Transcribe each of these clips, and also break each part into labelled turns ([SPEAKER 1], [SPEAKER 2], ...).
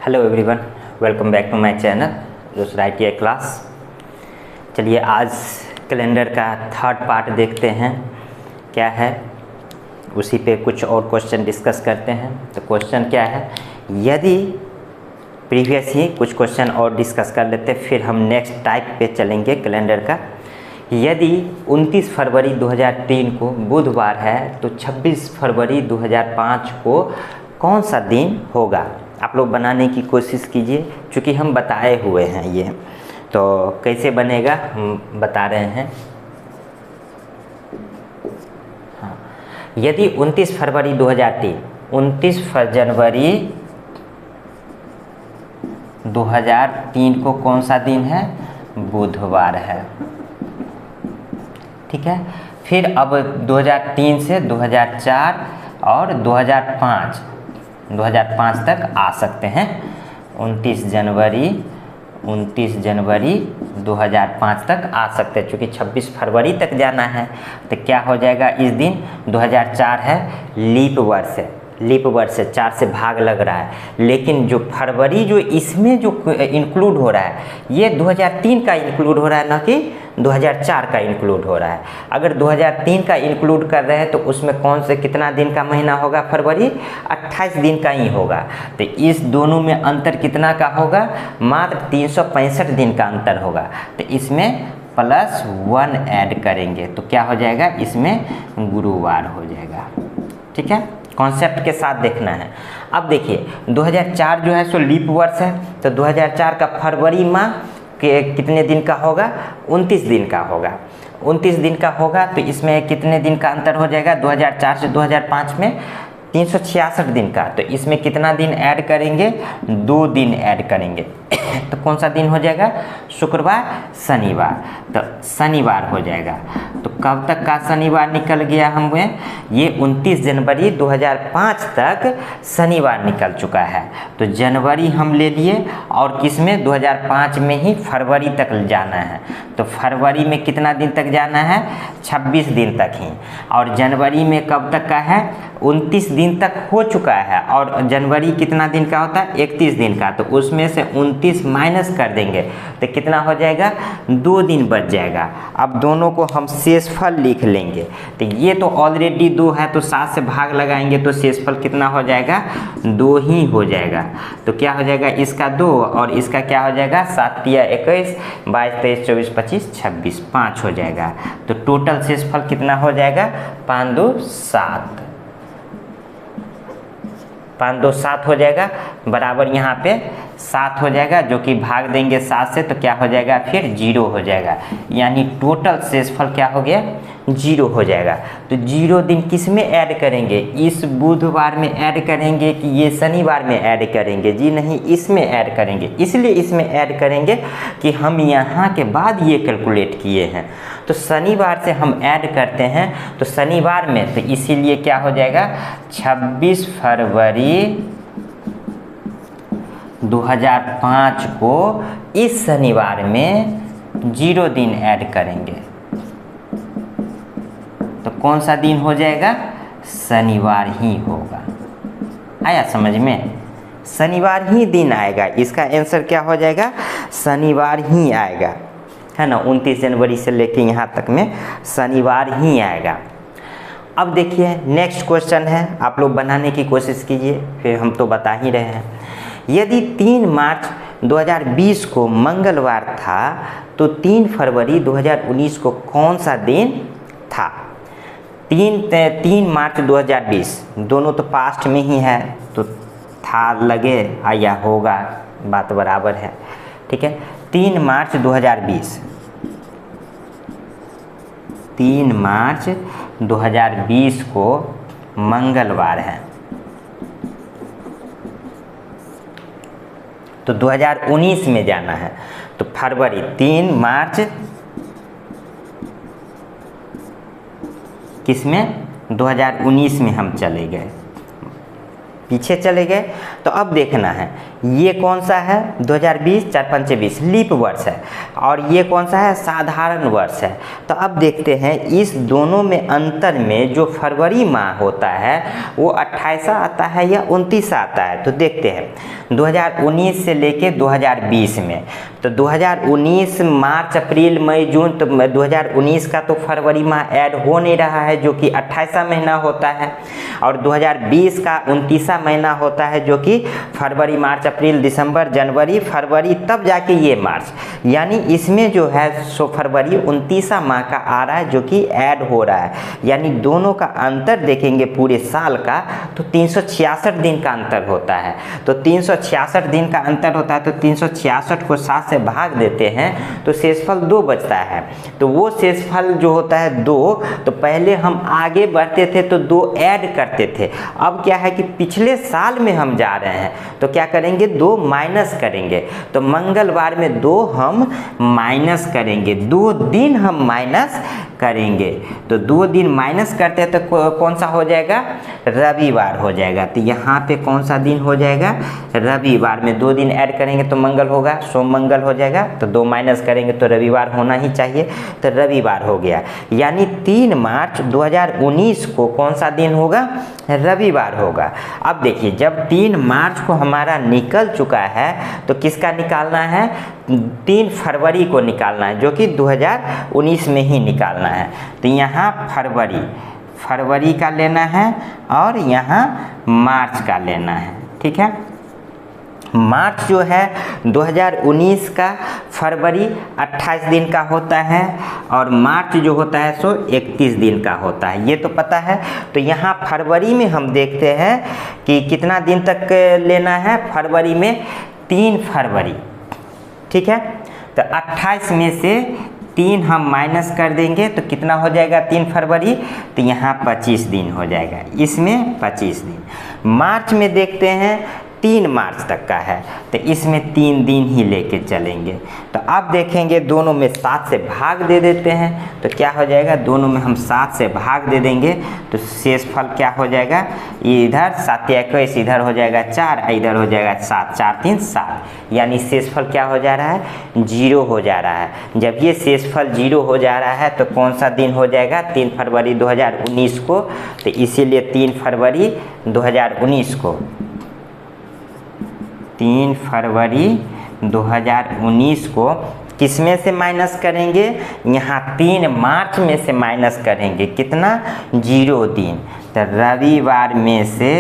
[SPEAKER 1] Hello everyone, welcome back to my channel दूसरा ITI class. चलिए आज कैलेंडर का थर्ड पार्ट देखते हैं क्या है, उसी पे कुछ और क्वेश्चन डिस्कस करते हैं। तो क्वेश्चन क्या है, यदि प्रीवियस ही कुछ क्वेश्चन और डिस्कस कर लेते हैं, फिर हम नेक्स्ट टाइप पे चलेंगे कैलेंडर का। यदि 29 फरवरी 2003 को बुधवार है तो 26 फरवरी 2005 को कौन सा दिन होगा? आप लोग बनाने की कोशिश कीजिए, क्योंकि हम बताए हुए हैं ये। तो कैसे बनेगा हम बता रहे हैं। हाँ, यदि 29 फरवरी 2003, 29 जनवरी 2003 को कौन सा दिन है? बुधवार है। ठीक है। फिर अब 2003 से 2004 और 2005 तक आ सकते हैं। 29 जनवरी 2005 तक आ सकते हैं, क्योंकि 26 फरवरी तक जाना है। तो क्या हो जाएगा इस दिन? 2004 है, लीप वर्ष है, लीप वर्ष से 4 से भाग लग रहा है। लेकिन जो फरवरी जो इसमें जो इंक्लूड हो रहा है, ये 2003 का इंक्लूड हो रहा है, ना कि 2004 का इंक्लूड हो रहा है। अगर 2003 का इंक्लूड कर रहे हैं तो उसमें कौन से कितना दिन का महीना होगा? फरवरी 28 दिन का ही होगा। तो इस दोनों में अंतर कितना का होगा? मात्र 365 दिन का अंतर होगा। तो इसमें +1 ऐड करेंगे तो क्या हो जाएगा? इसमें गुरुवार हो जाएगा। ठीक है, कॉन्सेप्ट के साथ देखना है। अब देखिए 2004 जो है सो लीप वर्ष है, तो 2004 का फरवरी माह के कितने दिन का होगा? 29 दिन का होगा। 29 दिन का होगा तो इसमें कितने दिन का अंतर हो जाएगा? 2004 से 2005 में 366 दिन का। तो इसमें कितना दिन ऐड करेंगे? 2 दिन ऐड करेंगे। तो कौन सा दिन हो जाएगा? शुक्रवार, शनिवार। तो शनिवार हो जाएगा। तो कब तक का शनिवार निकल गया हमें? ये 29 जनवरी 2005 तक शनिवार निकल चुका है। तो जनवरी हम ले लिए और किस में? 2005 में ही फरवरी तक जाना है। तो फरवरी में कितना दिन तक जाना है? 26 दिन तक ही। और जनवरी में कब तक का है? 29 दिन तक हो चुका है। और जनवरी कितना दिन का होता है? 31 दिन का। तो उसमें से 29 माइनस कर देंगे तो कितना हो जाएगा? 2 दिन बच जाएगा। अब दोनों को हम शेषफल लिख लेंगे। तो ये तो ऑलरेडी 2 है, तो 7 से भाग लगाएंगे तो शेषफल कितना हो जाएगा? 2 ही हो जाएगा। तो क्या हो जाएगा? इसका 2 और इसका क्या हो जाएगा? 7 या 21, 22, 23, 24, 25, 26, 5 हो जाएगा। तो टोटल शेषफल कितना हो जाएगा? 5 2 7, 5 2 7 हो जाएगा। बराबर यहाँ पे 7 हो जाएगा, जो कि भाग देंगे 7 से तो क्या हो जाएगा? फिर 0 हो जाएगा। यानी टोटल शेषफल क्या हो गया? 0 हो जाएगा। तो 0 दिन किस में ऐड करेंगे? इस बुधवार में ऐड करेंगे कि ये शनिवार में ऐड करेंगे? जी नहीं, इसमें ऐड करेंगे। इसलिए इसमें ऐड करेंगे कि हम यहाँ के बाद ये कैलकुलेट किए हैं। तो शनिवार से हम ऐड करते हैं तो शनिवार में, तो इसीलिए क्या हो जाएगा? 26 फरवरी 2005 को इस शनिवार में 0 दिन ऐड करेंगे तो कौन सा दिन हो जाएगा? शनिवार ही होगा। आया समझ में? शनिवार ही दिन आएगा। इसका आंसर क्या हो जाएगा? शनिवार ही आएगा, है ना। 29 जनवरी से लेके यहाँ तक में शनिवार ही आएगा। अब देखिए नेक्स्ट क्वेश्चन है, आप लोग बनाने की कोशिश कीजिए, फिर हम तो बता ही रहे हैं। यदि 3 मार्च 2020 को मंगलवार था तो 3 फरवरी 2019 को कौन सा दिन था? 3 मार्च 2020 दोनों तो पास्ट में ही है, तो था लगे या होगा, बात बराबर है। ठीक है, 3 मार्च 2020, 3 मार्च 2020 को मंगलवार है। तो 2019 में जाना है। तो फरवरी 3 मार्च किस में? 2019 में हम चले गए। पीछे चले गए। तो अब देखना है ये कौन सा है 2020 4 5 20 लीप वर्ष है, और ये कौन सा है साधारण वर्ष है। तो अब देखते हैं इस दोनों में अंतर में जो फरवरी माह होता है वो 28 आता है या 29 आता है। तो देखते हैं 2019 से लेके 2020 में, तो 2019 मार्च अप्रैल मई जून, तो 2019 का तो फरवरी माह ऐड हो नहीं रहा है जो कि 28वां महीना होता है, और 2020 का 29वां महीना होता है जो कि फरवरी मार्च अप्रैल दिसंबर जनवरी फरवरी तब जाके ये मार्च, यानी इसमें जो है सो फरवरी 29वां माह का आ रहा है जो कि ऐड हो रहा है। यानी दोनों का अंतर देखेंगे पूरे साल का तो 366 दिन का अंतर होता है। तो 366 दिन का अंतर होता है, तो 366 को 7 से भाग देते हैं तो शेषफल 2 बचता है। तो वो शेषफल जो होता है 2, तो पहले हम आगे बढ़ते थे तो 2 ऐड करते थे। अब क्या है कि पिछले साल में हम जा रहे हैं तो क्या करेंगे 2 माइनस करेंगे। तो मंगलवार में 2 हम माइनस करेंगे, 2 दिन हम माइनस करेंगे। तो 2 दिन माइनस करते हैं तो कौन सा हो जाएगा रविवार हो जाएगा। तो यहाँ पे कौन सा दिन हो जाएगा रविवार में 2 दिन ऐड करेंगे तो मंगल होगा, सोम मंगल हो जाएगा। तो 2 माइनस करेंगे तो रविवार होना ही चाहिए, तो रविवार हो गया। यानी 3 मार्च 2019 को कौन सा दिन होगा रविवार होगा। अब देखिए जब 3 मार्च को हमारा निकल चुका है तो किसका निकालना है 3 फरवरी को निकालना है जो कि 2019 में ही निकालना है। तो यहाँ फरवरी का लेना है और यहाँ मार्च का लेना है, ठीक है। मार्च जो है 2019 का फरवरी 28 दिन का होता है और मार्च जो होता है सो 31 दिन का होता है, ये तो पता है। तो यहाँ फरवरी में हम देखते हैं कि कितना दिन तक लेना है फरवरी में 3 फरवरी, ठीक है। तो 28 में से 3 हम माइनस कर देंगे तो कितना हो जाएगा 3 फरवरी, तो यहाँ 25 दिन हो जाएगा, इसमें 25 दिन। मार्च में देखते हैं 3 मार्च तक का है तो इसमें 3 दिन ही लेके चलेंगे। तो अब देखेंगे दोनों में 7 से भाग दे देते हैं तो क्या हो जाएगा, दोनों में हम 7 से भाग दे देंगे तो शेषफल क्या हो जाएगा, इधर 7 या 21 इधर हो जाएगा 4, इधर हो जाएगा 7, 4 3 7, यानी शेषफल क्या हो जा रहा है 0 हो जा रहा है। जब ये शेषफल 0 हो जा रहा है तो कौन सा दिन हो जाएगा 3 फरवरी 2019 को। तो इसीलिए 3 फरवरी 2019 को 3 फरवरी 2019 को किस में से माइनस करेंगे, यहाँ 3 मार्च में से माइनस करेंगे कितना 0 दिन। तो रविवार में से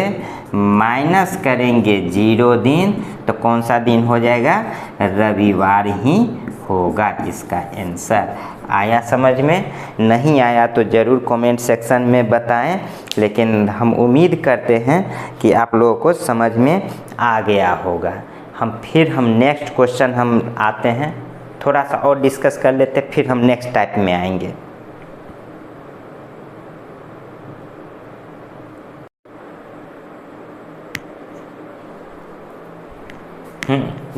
[SPEAKER 1] माइनस करेंगे 0 दिन तो कौन सा दिन हो जाएगा रविवार ही होगा इसका आंसर। आया समझ में, नहीं आया तो ज़रूर कमेंट सेक्शन में बताएं, लेकिन हम उम्मीद करते हैं कि आप लोगों को समझ में आ गया होगा। हम नेक्स्ट क्वेश्चन हम आते हैं, थोड़ा सा और डिस्कस कर लेते हैं फिर हम नेक्स्ट टाइप में आएंगे।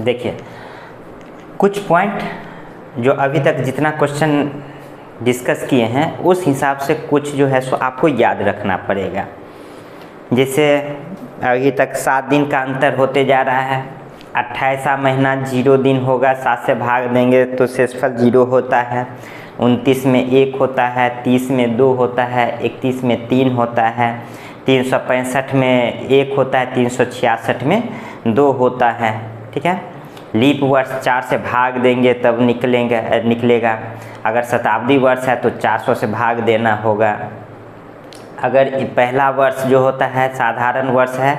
[SPEAKER 1] देखिए कुछ पॉइंट जो अभी तक जितना क्वेश्चन डिस्कस किए हैं उस हिसाब से कुछ जो है सो आपको याद रखना पड़ेगा। जैसे अभी तक 7 दिन का अंतर होते जा रहा है, 28वां महीना 0 दिन होगा, 7 से भाग देंगे तो शेषफल 0 होता है। 29 में 1 होता है, 30 में 2 होता है, 31 में 3 होता है, 365 में 1 होता है, 366 में 2 होता है, ठीक है। लीप वर्ष 4 से भाग देंगे तब निकलेगा। अगर शताब्दी वर्ष है तो 400 से भाग देना होगा। अगर पहला वर्ष जो होता है साधारण वर्ष है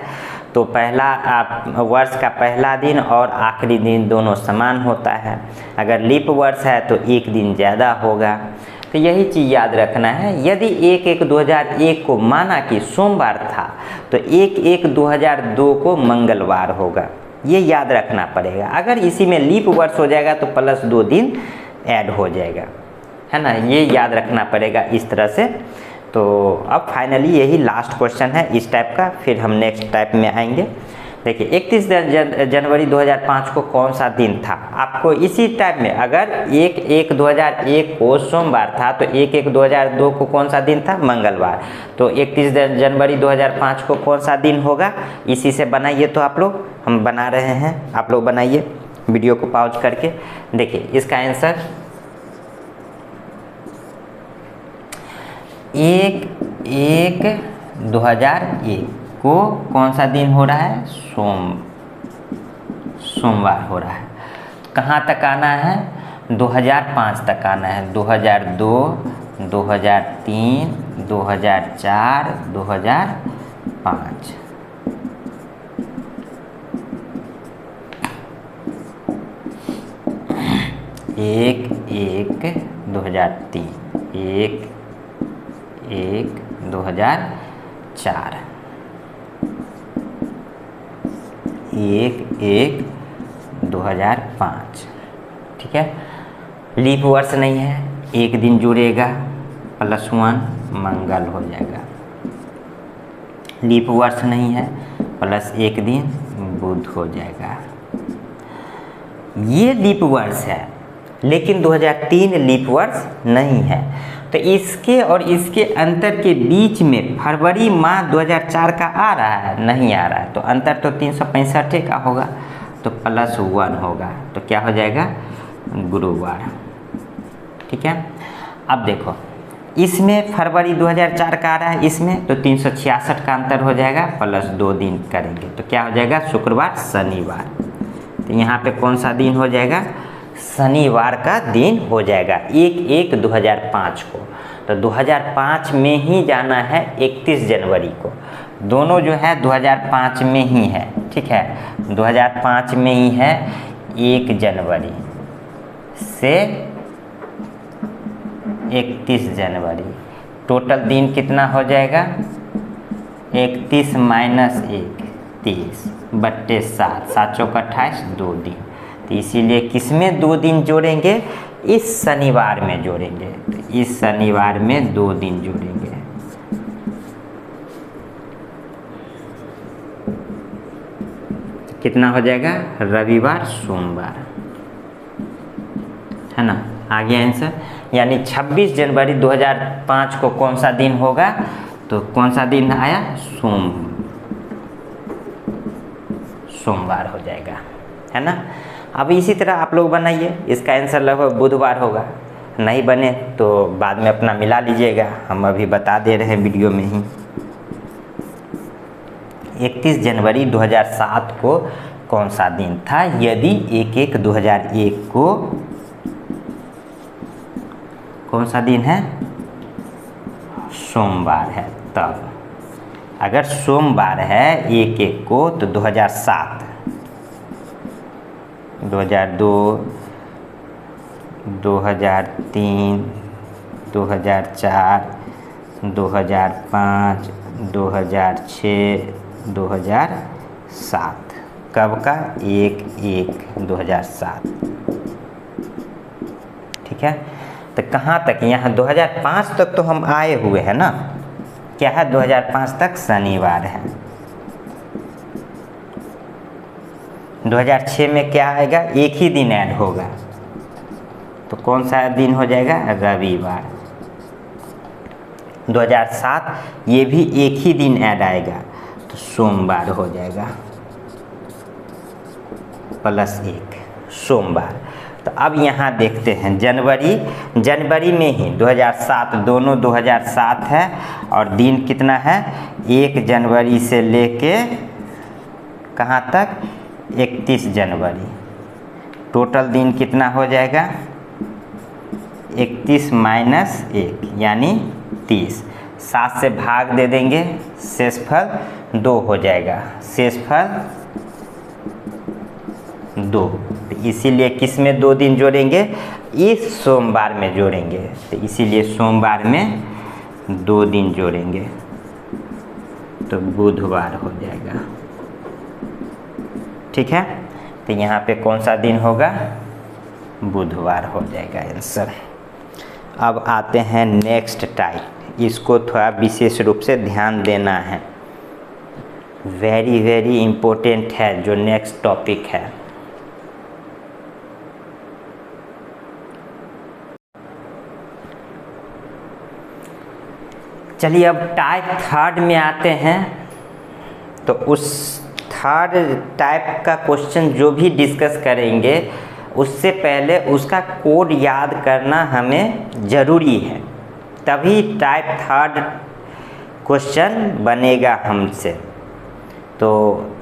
[SPEAKER 1] तो पहला वर्ष का पहला दिन और आखिरी दिन दोनों समान होता है। अगर लीप वर्ष है तो 1 दिन ज़्यादा होगा। तो यही चीज़ याद रखना है। यदि 1/1/2001 को माना कि सोमवार था तो 1/1/2002 को मंगलवार होगा, ये याद रखना पड़ेगा। अगर इसी में लीप वर्ष हो जाएगा तो +2 दिन ऐड हो जाएगा, है ना, ये याद रखना पड़ेगा इस तरह से। तो अब फाइनली यही लास्ट क्वेश्चन है इस टाइप का, फिर हम नेक्स्ट टाइप में आएंगे। देखिए 31 जनवरी 2005 को कौन सा दिन था, आपको इसी टाइम में अगर 1/1/2001 को सोमवार था तो 1/1/2002 को कौन सा दिन था, मंगलवार। तो 31 जनवरी 2005 को कौन सा दिन होगा, इसी से बनाइए। तो आप लोग, हम बना रहे हैं, आप लोग बनाइए वीडियो को पॉज करके। देखिए इसका आंसर 1/1/2001 को कौन सा दिन हो रहा है, सोमवार हो रहा है। कहाँ तक आना है, 2005 तक आना है, 2002, 2003, 2004, 2005। एक 2003, 1/1/2004, 1/1/2005। ठीक है, लीप वर्ष नहीं है, एक दिन जुड़ेगा, +1 मंगल हो जाएगा। लीप वर्ष नहीं है, +1 दिन बुध हो जाएगा। ये लीप वर्ष है, लेकिन 2003 लीप वर्ष नहीं है। तो इसके और इसके अंतर के बीच में फरवरी माह 2004 का आ रहा है, नहीं आ रहा है, तो अंतर तो 365 का होगा, तो +1 होगा। तो क्या हो जाएगा, गुरुवार। ठीक है, अब देखो इसमें फरवरी 2004 का आ रहा है, इसमें तो 366 का अंतर हो जाएगा, +2 दिन करेंगे तो क्या हो जाएगा, शुक्रवार, शनिवार। तो यहाँ पे कौन सा दिन हो जाएगा, शनिवार का दिन हो जाएगा 1/1/2005 को। तो 2005 में ही जाना है 31 जनवरी को, दोनों जो है 2005 में ही है। ठीक है, 2005 में ही है 1 जनवरी से 31 जनवरी। टोटल दिन कितना हो जाएगा, 31 - 1 30 बट्टे 7, 7 चौक 28, 2 दिन। तो इसीलिए किसमें 2 दिन जोड़ेंगे, इस शनिवार में जोड़ेंगे। तो इस शनिवार में 2 दिन जोड़ेंगे। कितना हो जाएगा, रविवार, सोमवार, है ना, आ गया आंसर। यानी 26 जनवरी 2005 को कौन सा दिन होगा, तो कौन सा दिन आया, सोमवार हो जाएगा, है ना। अब इसी तरह आप लोग बनाइए, इसका आंसर लगभग बुधवार होगा। नहीं बने तो बाद में अपना मिला लीजिएगा, हम अभी बता दे रहे हैं वीडियो में ही। 31 जनवरी 2007 को कौन सा दिन था, यदि 1/1/2001 को कौन सा दिन है, सोमवार है। तब अगर सोमवार है 1/1 को तो 2007, 2002, 2003, 2004, 2005, 2006, 2007। कब का, 1/1/2007। ठीक है, तो कहाँ तक, यहाँ 2005 तक तो हम आए हुए हैं ना। क्या है, 2005 तक शनिवार है। 2006 में क्या आएगा, एक ही दिन ऐड होगा, तो कौन सा दिन हो जाएगा, रविवार। 2007 ये भी एक ही दिन ऐड आएगा, तो सोमवार हो जाएगा, +1 सोमवार। तो अब यहाँ देखते हैं जनवरी में ही 2007, दोनों 2007 है, और दिन कितना है, 1 जनवरी से लेके कहाँ तक, 31 जनवरी। टोटल दिन कितना हो जाएगा, 31 - 1 यानी 30। 7 से भाग दे देंगे, शेषफल 2 हो जाएगा, शेषफल 2। तो इसीलिए किस में 2 दिन जोड़ेंगे, इस सोमवार में जोड़ेंगे। तो इसीलिए सोमवार में 2 दिन जोड़ेंगे, तो बुधवार हो जाएगा। ठीक है, तो यहाँ पे कौन सा दिन होगा, बुधवार हो जाएगा आंसर। अब आते हैं नेक्स्ट टाइप, इसको थोड़ा विशेष रूप से ध्यान देना है। वेरी वेरी इम्पोर्टेंट है जो नेक्स्ट टॉपिक है। चलिए अब टाइप थर्ड में आते हैं। तो उस थर्ड टाइप का क्वेश्चन जो भी डिस्कस करेंगे उससे पहले उसका कोड याद करना हमें ज़रूरी है, तभी टाइप थर्ड क्वेश्चन बनेगा हमसे। तो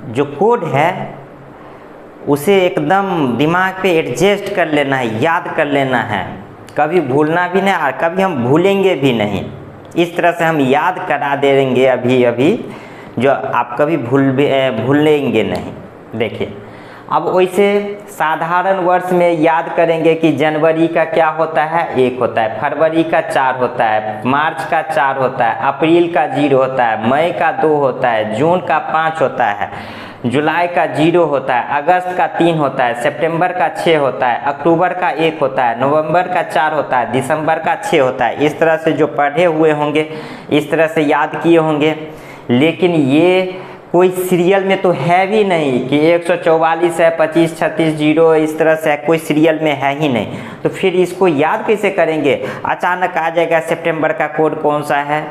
[SPEAKER 1] जो कोड है उसे एकदम दिमाग पे एडजस्ट कर लेना है, याद कर लेना है, कभी भूलना भी नहीं और कभी हम भूलेंगे भी नहीं। इस तरह से हम याद करा देंगे अभी अभी, जो आप कभी भूलेंगे नहीं। देखिए अब वैसे साधारण वर्ष में याद करेंगे कि जनवरी का क्या होता है, 1 होता है, फरवरी का 4 होता है, मार्च का 4 होता है, अप्रैल का 0 होता है, मई का 2 होता है, जून का 5 होता है, जुलाई का 0 होता है, अगस्त का 3 होता है, सितंबर का 6 होता है, अक्टूबर का 1 होता है, नवंबर का 4 होता है, दिसंबर का 6 होता है। इस तरह से जो पढ़े हुए होंगे इस तरह से याद किए होंगे। लेकिन ये कोई सीरियल में तो है भी नहीं कि 144 है, 25 36 0 इस तरह से कोई सीरियल में है ही नहीं। तो फिर इसको याद कैसे करेंगे? अचानक आ जाएगा सितंबर का कोड कौन सा है,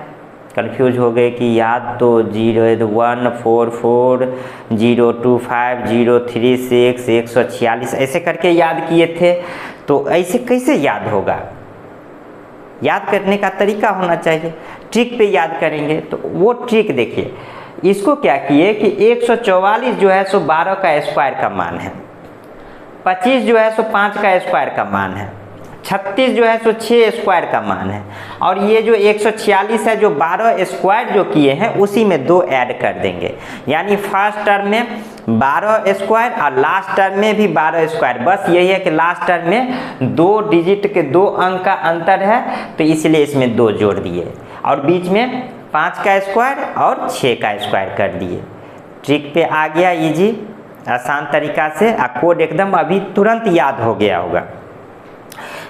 [SPEAKER 1] कंफ्यूज हो गए कि याद तो 0144 025 036 146 ऐसे करके याद किए थे। तो ऐसे कैसे याद होगा? याद करने का तरीका होना चाहिए, ट्रिक पे याद करेंगे। तो वो ट्रिक देखिए, इसको क्या किए कि 144 जो है सो 12 का स्क्वायर का मान है, 25 जो है सो 5 का स्क्वायर का मान है, 36 जो है सो 6 स्क्वायर का मान है, और ये जो 146 है जो 12 स्क्वायर जो किए हैं उसी में 2 ऐड कर देंगे। यानी फर्स्ट टर्म में 12 स्क्वायर और लास्ट टर्म में भी 12 स्क्वायर। बस यही है कि लास्ट टर्म में 2 डिजिट के 2 अंक का अंतर है, तो इसलिए इसमें 2 जोड़ दिए, और बीच में 5 का स्क्वायर और 6 का स्क्वायर कर दिए। ट्रिक पे आ गया इजी, आसान तरीका से। कोड एकदम अभी तुरंत याद हो गया होगा।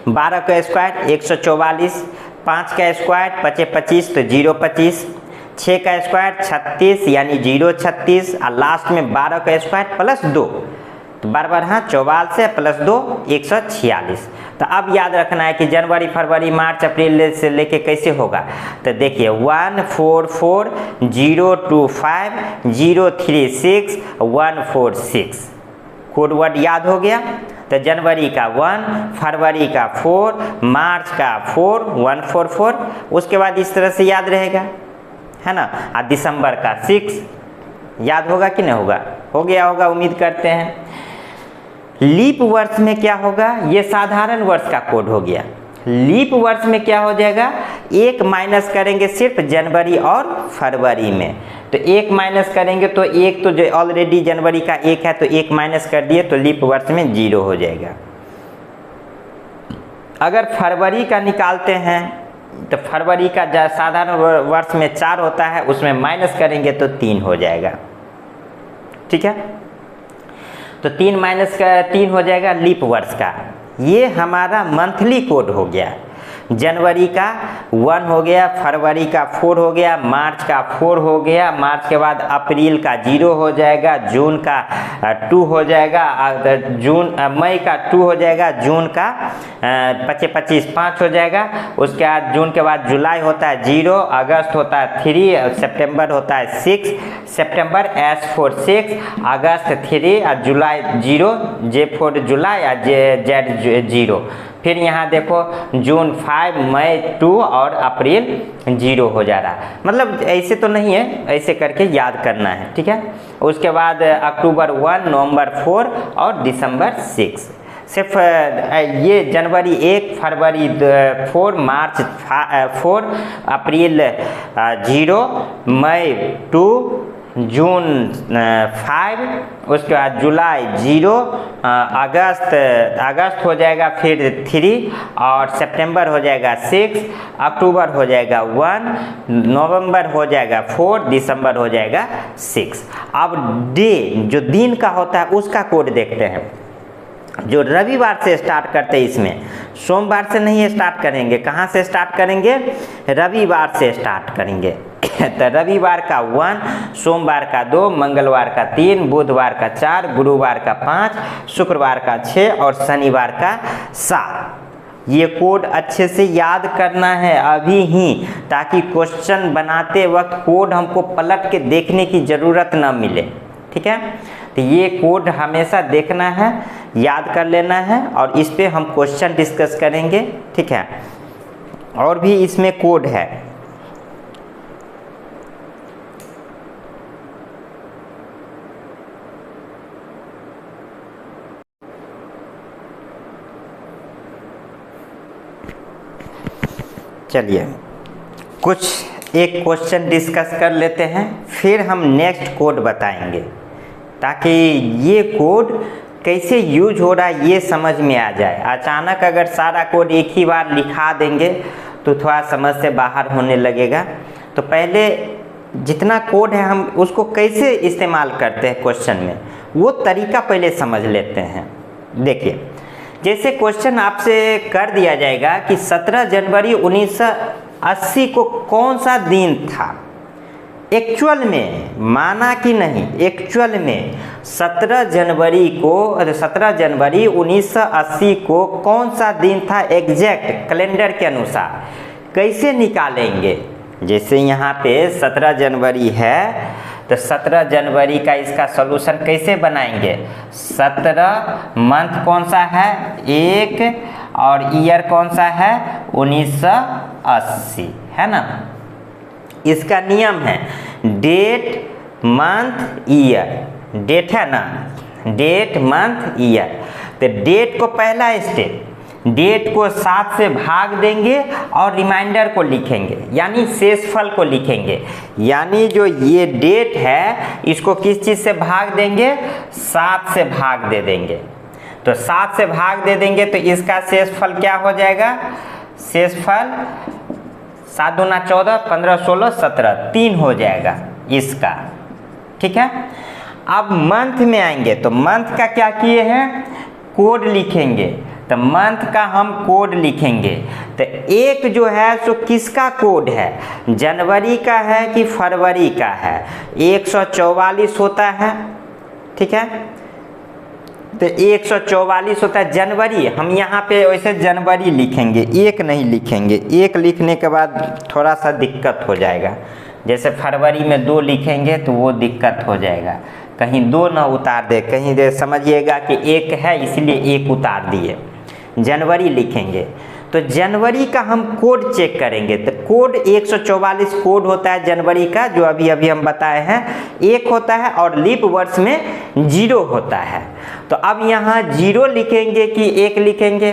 [SPEAKER 1] 12 का स्क्वायर 144, 5 का स्क्वायर 25 तो 025, 6 का स्क्वायर 36 यानी 036, और लास्ट में 12 का स्क्वायर प्लस 2, तो बार बार हाँ 44 से प्लस 2 146। तो अब याद रखना है कि जनवरी फरवरी मार्च अप्रैल से लेके कैसे होगा। तो देखिए 144 025 036 146 कोड वर्ड याद हो गया। तो जनवरी का 1, फरवरी का 4, मार्च का 4 144, उसके बाद इस तरह से याद रहेगा, है ना। और दिसंबर का 6 याद होगा कि नहीं होगा? हो गया होगा, उम्मीद करते हैं। लीप वर्ष में क्या होगा? ये साधारण वर्ष का कोड हो गया। लीप वर्ष में क्या हो जाएगा? 1 माइनस करेंगे सिर्फ जनवरी और फरवरी में। तो 1 माइनस करेंगे तो 1 तो जो ऑलरेडी जनवरी का 1 है तो 1 माइनस कर दिए तो लीप वर्ष में 0 हो जाएगा। अगर फरवरी का निकालते हैं तो फरवरी का साधारण वर्ष में 4 होता है, उसमें माइनस करेंगे तो 3 हो जाएगा। ठीक है, तो 3 माइनस का 3 हो जाएगा लीप वर्ष का। ये हमारा मंथली कोड हो गया। जनवरी का 1 हो गया, फरवरी का 4 हो गया, मार्च का 4 हो गया, मार्च के बाद अप्रैल का 0 हो जाएगा, जून का 2 हो जाएगा, मई का 2 हो जाएगा, जून का 25 5 हो जाएगा। उसके बाद जून के बाद जुलाई होता है 0, अगस्त होता है 3, सितंबर होता है 6, सितंबर S for 6, अगस्त 3 और जुलाई 0, J for जुलाई और Z 0। फिर यहाँ देखो जून 5, मई 2 और अप्रैल 0 हो जा रहा है। मतलब ऐसे तो नहीं है, ऐसे करके याद करना है। ठीक है, उसके बाद अक्टूबर 1, नवंबर 4 और दिसंबर 6। सिर्फ ये जनवरी 1, फरवरी 4, मार्च 4, अप्रैल 0, मई 2, जून 5, उसके बाद जुलाई 0, अगस्त हो जाएगा फिर 3 और सितंबर हो जाएगा 6, अक्टूबर हो जाएगा 1, नवंबर हो जाएगा 4, दिसंबर हो जाएगा 6। अब डे जो दिन का होता है उसका कोड देखते हैं। जो रविवार से स्टार्ट करते हैं, इसमें सोमवार से नहीं स्टार्ट करेंगे। कहाँ से स्टार्ट करेंगे? रविवार से स्टार्ट करेंगे। तो रविवार का 1, सोमवार का 2, मंगलवार का 3, बुधवार का 4, गुरुवार का 5, शुक्रवार का 6 और शनिवार का 7। ये कोड अच्छे से याद करना है अभी ही, ताकि क्वेश्चन बनाते वक्त कोड हमको पलट के देखने की ज़रूरत ना मिले। ठीक है, तो ये कोड हमेशा देखना है, याद कर लेना है और इस पे हम क्वेश्चन डिस्कस करेंगे। ठीक है, और भी इसमें कोड है। चलिए कुछ एक क्वेश्चन डिस्कस कर लेते हैं, फिर हम नेक्स्ट कोड बताएंगे, ताकि ये कोड कैसे यूज हो रहा है ये समझ में आ जाए। अचानक अगर सारा कोड एक ही बार लिखा देंगे तो थोड़ा समझ से बाहर होने लगेगा। तो पहले जितना कोड है हम उसको कैसे इस्तेमाल करते हैं क्वेश्चन में, वो तरीका पहले समझ लेते हैं। देखिए, जैसे क्वेश्चन आपसे कर दिया जाएगा कि 17 जनवरी 1980 को कौन सा दिन था। एक्चुअल में, माना कि नहीं, एक्चुअल में 17 जनवरी 1980 को कौन सा दिन था एग्जैक्ट कैलेंडर के अनुसार, कैसे निकालेंगे। जैसे यहाँ पे 17 जनवरी है तो 17 जनवरी का इसका सॉल्यूशन कैसे बनाएंगे। 17 मंथ कौन सा है 1 और ईयर कौन सा है 1980, है ना। इसका नियम है डेट मंथ ईयर, डेट है ना, डेट मंथ ईयर। तो डेट को पहला स्टेप, डेट को 7 से भाग देंगे और रिमाइंडर को लिखेंगे, यानी शेषफल को लिखेंगे। यानी जो ये डेट है इसको किस चीज़ से भाग देंगे, 7 से भाग दे देंगे। तो 7 से भाग दे देंगे तो इसका शेषफल क्या हो जाएगा, शेषफल 7 दूना 14, 15 16 17, 3 हो जाएगा इसका। ठीक है, अब मंथ में आएंगे तो मंथ का क्या किए हैं, कोड लिखेंगे। तो मंथ का हम कोड लिखेंगे। तो एक जो है सो किसका कोड है, जनवरी का है कि फरवरी का है, 144 होता है। ठीक है, तो 144 होता है जनवरी। हम यहाँ पे वैसे जनवरी लिखेंगे, एक नहीं लिखेंगे, एक लिखने के बाद थोड़ा सा दिक्कत हो जाएगा। जैसे फरवरी में 2 लिखेंगे तो वो दिक्कत हो जाएगा, कहीं 2 ना उतार दे, कहीं दे समझिएगा कि 1 है इसलिए 1 उतार दिए। जनवरी लिखेंगे तो जनवरी का हम कोड चेक करेंगे। तो कोड 144 कोड होता है जनवरी का, जो अभी अभी हम बताए हैं, 1 होता है और लीप वर्ष में 0 होता है। तो अब यहाँ 0 लिखेंगे कि 1 लिखेंगे,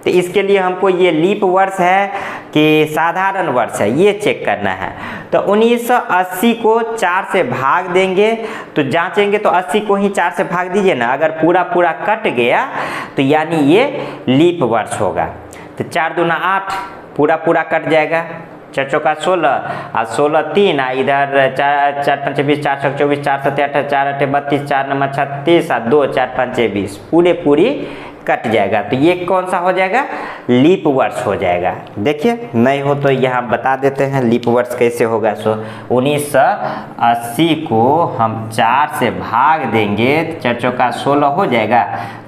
[SPEAKER 1] तो इसके लिए हमको ये लीप वर्ष है कि साधारण वर्ष है ये चेक करना है। तो 1980 को 4 से भाग देंगे, तो जांचेंगे तो 80 को ही 4 से भाग दीजिए ना, अगर पूरा पूरा कट गया तो यानी ये लीप वर्ष होगा। तो 4 दूना 8 पूरा पूरा कट जाएगा, 4 चौका 16 और 16 3, इधर 4 4 5 20, 4 6 24, 4 7 8, 4 8 32, 4 9 36 और 2 4 5 20, पूरी कट जाएगा। तो ये कौन सा हो जाएगा, लीप वर्ष हो जाएगा। देखिए नहीं हो तो यहाँ बता देते हैं लीप वर्ष कैसे होगा। सो 1980 को हम 4 से भाग देंगे तो 4 चौका 16 हो जाएगा।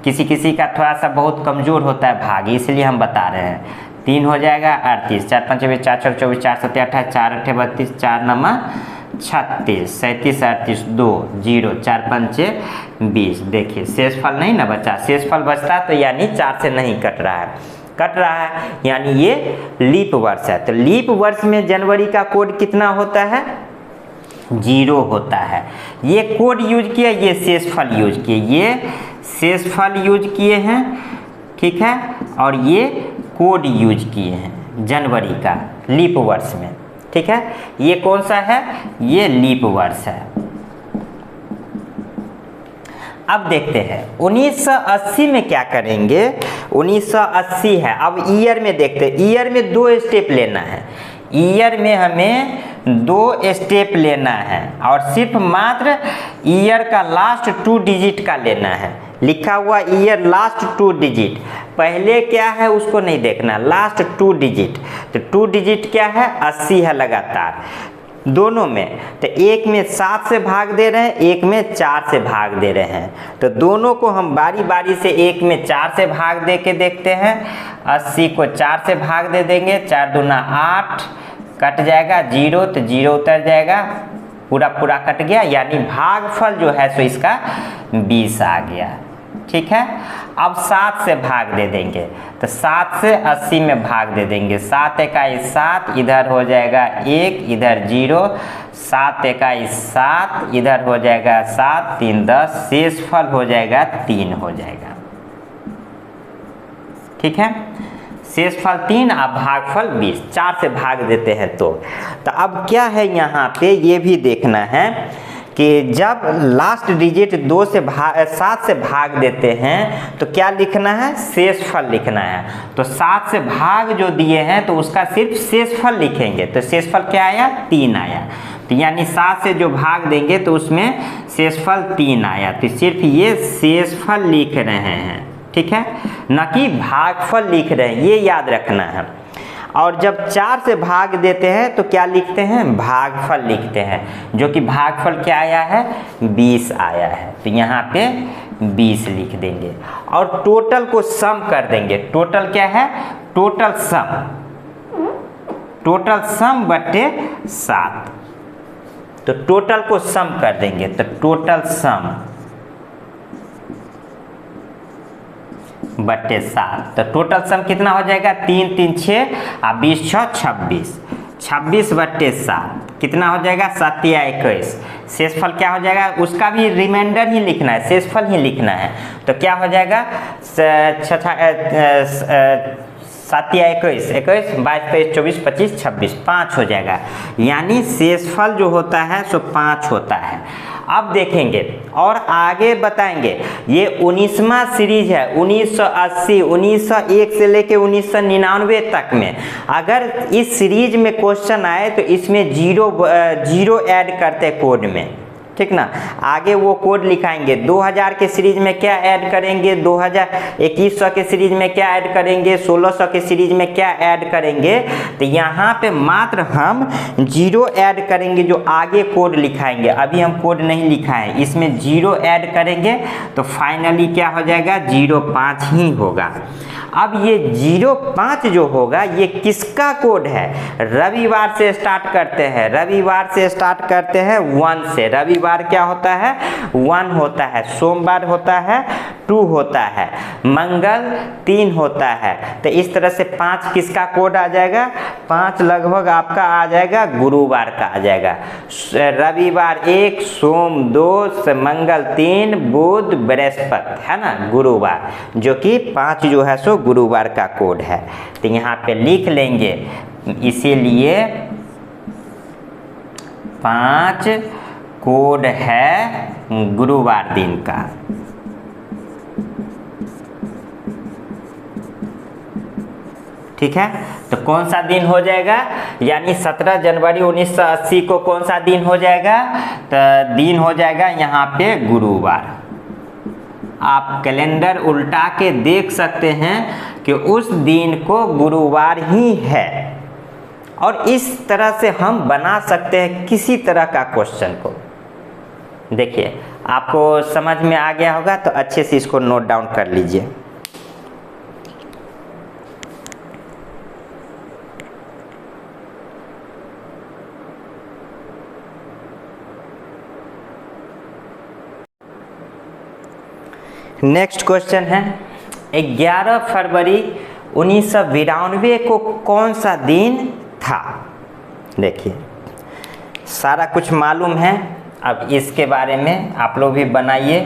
[SPEAKER 1] किसी किसी का थोड़ा सा बहुत कमज़ोर होता है भाग, इसलिए हम बता रहे हैं। 3 हो जाएगा 38, 4 5 20, 4 6 24, 4 7 8, 4 8 32, 4 9 36, 37 38 2 0, 4 5 20। देखिए शेषफल नहीं ना बचा, शेषफल बचता तो यानी 4 से नहीं कट रहा है, यानी ये लीप वर्ष है। तो लीप वर्ष में जनवरी का कोड कितना होता है, 0 होता है। ये कोड यूज किया, ये शेषफल यूज किए, ये शेषफल यूज किए हैं। ठीक है, और ये कोड यूज किए हैं जनवरी का लीप वर्ष में। ठीक है, ये कौन सा है, ये लीप वर्ष है। अब देखते हैं 1980 में क्या करेंगे। 1980 है, अब ईयर में देखते हैं। ईयर में 2 स्टेप लेना है, ईयर में हमें 2 स्टेप लेना है और सिर्फ मात्र ईयर का लास्ट 2 डिजिट का लेना है। लिखा हुआ ईयर लास्ट 2 डिजिट, पहले क्या है उसको नहीं देखना, लास्ट 2 डिजिट। तो 2 डिजिट क्या है, 80 है लगातार। दोनों में, तो एक में 7 से भाग दे रहे हैं, एक में 4 से भाग दे रहे हैं। तो दोनों को हम बारी बारी से एक में 4 से भाग दे के देखते हैं। 80 को 4 से भाग दे देंगे, 4 दूना 8, कट जाएगा 0, तो 0 उतर जाएगा, पूरा पूरा कट गया, यानी भागफल जो है सो इसका 20 आ गया। ठीक है, अब 7 से भाग दे देंगे, तो 7 से 80 में भाग दे देंगे। 7 इकाई 7, इधर हो जाएगा 1, इधर 0, 7 इकाई 7, इधर हो जाएगा 7, 3 10, शेषफल हो जाएगा 3 हो जाएगा। ठीक है, शेषफल 3 और भागफल 20, 4 से भाग देते हैं तो अब क्या है यहाँ पे ये भी देखना है कि जब लास्ट डिजिट 7 से भाग देते हैं तो क्या लिखना है, शेषफल लिखना है। तो 7 से भाग जो दिए हैं तो उसका सिर्फ शेषफल लिखेंगे, तो शेषफल क्या आया, 3 आया। तो यानी 7 से जो भाग देंगे तो उसमें शेषफल 3 आया, तो सिर्फ ये शेषफल लिख रहे हैं। ठीक है, न कि भागफल लिख रहे हैं, ये याद रखना है। और जब 4 से भाग देते हैं तो क्या लिखते हैं, भागफल लिखते हैं, जो कि भागफल क्या आया है, 20 आया है। तो यहाँ पे 20 लिख देंगे और टोटल को सम कर देंगे। टोटल क्या है, टोटल सम बटे 7, तो टोटल को सम कर देंगे, तो टोटल सम बटे 7, तो टोटल सम कितना हो जाएगा, 3 3 6 और 20 6 26, 26 बटे 7 कितना हो जाएगा, 7 या 21। शेषफल क्या हो जाएगा, उसका भी रिमाइंडर ही लिखना है, शेषफल ही लिखना है। तो क्या हो जाएगा, 7 या 21, 22 23 24 25 26, 5 हो जाएगा। यानी शेषफल जो होता है सो 5 होता है। अब देखेंगे और आगे बताएंगे, ये 19वां सीरीज है, 1980, 1901 से लेके 1999 तक में। अगर इस सीरीज में क्वेश्चन आए तो इसमें जीरो ऐड करते कोड में, ठीक ना। आगे वो कोड लिखाएंगे, 2000 के सीरीज में क्या ऐड करेंगे, 2100 के सीरीज में क्या ऐड करेंगे, 1600 के सीरीज में क्या ऐड करेंगे। तो यहाँ पे मात्र हम 0 ऐड करेंगे, जो आगे कोड लिखाएंगे। अभी हम कोड नहीं लिखा है, इसमें 0 ऐड करेंगे तो फाइनली क्या हो जाएगा, 05 ही होगा। अब ये 05 जो होगा ये किसका कोड है, रविवार से स्टार्ट करते हैं, रविवार से स्टार्ट करते हैं 1 से। रविवार क्या होता है, 1 होता है, सोमवार होता है 2 होता है, मंगल 3 होता है। तो इस तरह से 5 किसका कोड आ जाएगा, 5 लगभग आपका आ जाएगा गुरुवार का आ जाएगा। रविवार 1, सोम 2, मंगल 3, बुध बृहस्पति, है ना, गुरुवार, जो कि 5 जो है सो गुरुवार का कोड है। तो यहाँ पे लिख लेंगे, इसीलिए 5 कोड है गुरुवार दिन का। ठीक है, तो कौन सा दिन हो जाएगा, यानी 17 जनवरी 1980 को कौन सा दिन हो जाएगा, तो दिन हो जाएगा यहाँ पे गुरुवार। आप कैलेंडर उल्टा के देख सकते हैं कि उस दिन को गुरुवार ही है। और इस तरह से हम बना सकते हैं किसी तरह का क्वेश्चन को। देखिए, आपको समझ में आ गया होगा, तो अच्छे से इसको नोट डाउन कर लीजिए। नेक्स्ट क्वेश्चन है, 11 फरवरी 1992 को कौन सा दिन था। देखिए, सारा कुछ मालूम है, अब इसके बारे में आप लोग भी बनाइए।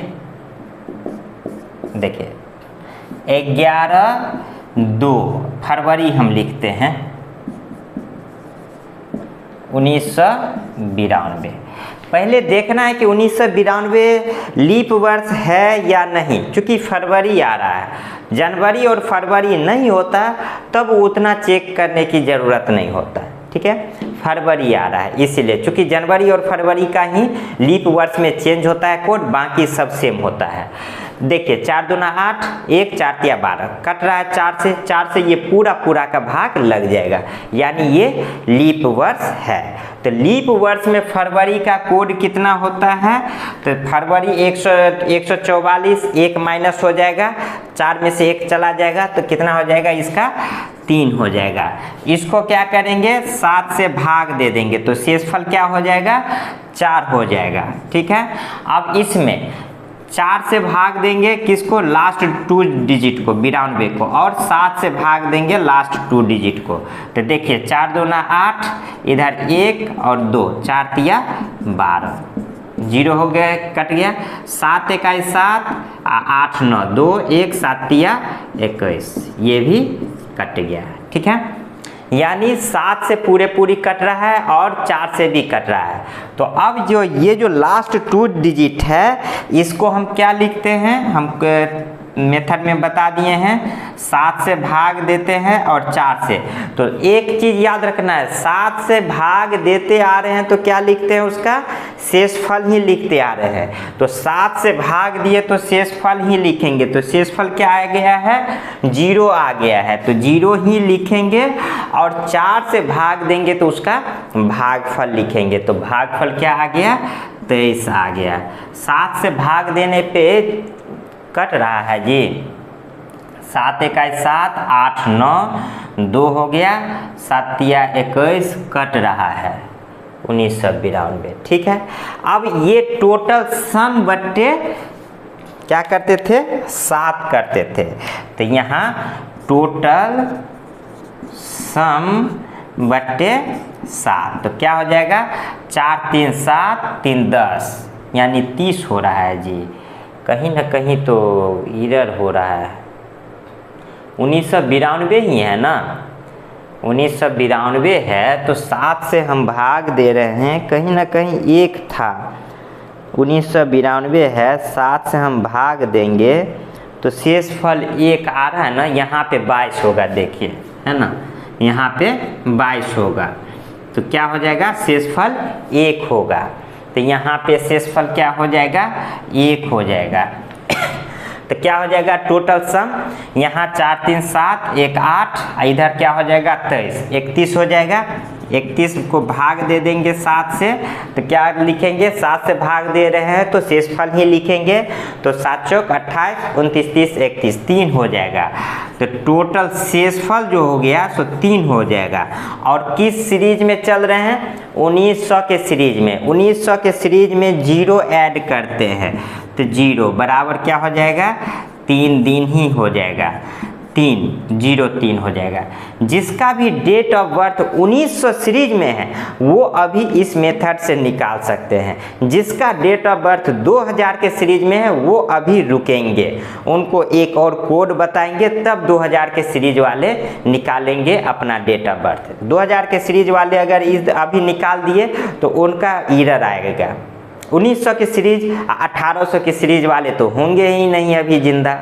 [SPEAKER 1] देखिए, 11 फरवरी हम लिखते हैं 1992। पहले देखना है कि 1992 लीप वर्ष है या नहीं, क्योंकि फरवरी आ रहा है। जनवरी और फरवरी नहीं होता तब उतना चेक करने की ज़रूरत नहीं होता, ठीक है। फरवरी आ रहा है इसलिए, क्योंकि जनवरी और फरवरी का ही लीप वर्ष में चेंज होता है कोड, बाकी सब सेम होता है। देखिए 4 दूना 8, 1 4 तिया 12, कट रहा है 4 से ये पूरा का भाग लग जाएगा, यानी ये लीप वर्ष है। तो लीप वर्ष में फरवरी का कोड कितना होता है? तो फरवरी 144, 1 माइनस हो जाएगा, 4 में से 1 चला जाएगा तो कितना हो जाएगा इसका? 3 हो जाएगा। इसको क्या करेंगे? 7 से भाग दे देंगे तो शेषफल क्या हो जाएगा? 4 हो जाएगा। ठीक है, अब इसमें 4 से भाग देंगे किसको? लास्ट 2 डिजिट को, 92 को, और 7 से भाग देंगे लास्ट 2 डिजिट को। तो देखिए 4 दूना 8, इधर 1 और 2, 4 तिया 12, 0 हो गया, कट गया। 7 1 7, 8 9 2 1, 7 तिया 21, ये भी कट गया। ठीक है, यानी 7 से पूरी कट रहा है और 4 से भी कट रहा है। तो अब जो ये जो लास्ट 2 डिजिट है इसको हम क्या लिखते हैं? हम मेथड में बता दिए हैं, 7 से भाग देते हैं और 4 से। तो एक चीज़ याद रखना है, 7 से भाग देते आ रहे हैं तो क्या लिखते हैं? उसका शेषफल ही लिखते आ रहे हैं। तो 7 से भाग दिए तो शेषफल ही लिखेंगे। तो शेषफल क्या आ गया है? 0 आ गया है, तो 0 ही लिखेंगे। और 4 से भाग देंगे तो उसका भागफल लिखेंगे। तो भागफल क्या आ गया? 23 आ गया। 7 से भाग देने पे कट रहा है जी, 7 1 7, 8 9 2 हो गया, 7 तिया 21, कट रहा है 1992। ठीक है, अब ये टोटल सम बट्टे क्या करते थे? 7 करते थे। तो यहाँ टोटल सम बट्टे 7, तो क्या हो जाएगा? 4 3 7, 3 10, यानी 30 हो रहा है जी। कहीं ना कहीं तो एरर हो रहा है। 1992 ही है ना, 1992 है, तो 7 से हम भाग दे रहे हैं, कहीं ना कहीं 1 था। 1992 है, 7 से हम भाग देंगे तो शेषफल 1 आ रहा है ना, यहाँ पे 22 होगा, देखिए है ना, यहाँ पे 22 होगा। तो क्या हो जाएगा? शेषफल 1 होगा। तो यहाँ पे शेषफल क्या हो जाएगा? 1 हो जाएगा। तो क्या हो जाएगा टोटल सम? यहाँ 4 3 7, 1 8, इधर क्या हो जाएगा? 23, 31 हो जाएगा। 31 को भाग दे देंगे 7 से, तो क्या लिखेंगे? 7 से भाग दे रहे हैं तो शेषफल ही लिखेंगे। तो 7 चौक 28, 29 30, 31, 3 हो जाएगा। तो टोटल शेषफल जो हो गया सो 3 हो जाएगा। और किस सीरीज में चल रहे हैं? 1900 के सीरीज में। 1900 के सीरीज में 0 ऐड करते हैं तो 0 बराबर क्या हो जाएगा? 3 दिन ही हो जाएगा, 303 हो जाएगा। जिसका भी डेट ऑफ बर्थ 1900 सीरीज में है वो अभी इस मेथड से निकाल सकते हैं। जिसका डेट ऑफ बर्थ 2000 के सीरीज में है वो अभी रुकेंगे, उनको एक और कोड बताएंगे, तब 2000 के सीरीज वाले निकालेंगे अपना डेट ऑफ बर्थ। 2000 के सीरीज वाले अगर इस अभी निकाल दिए तो उनका एरर आएगा। 1900 की सीरीज, 1800 की सीरीज वाले तो होंगे ही नहीं अभी जिंदा,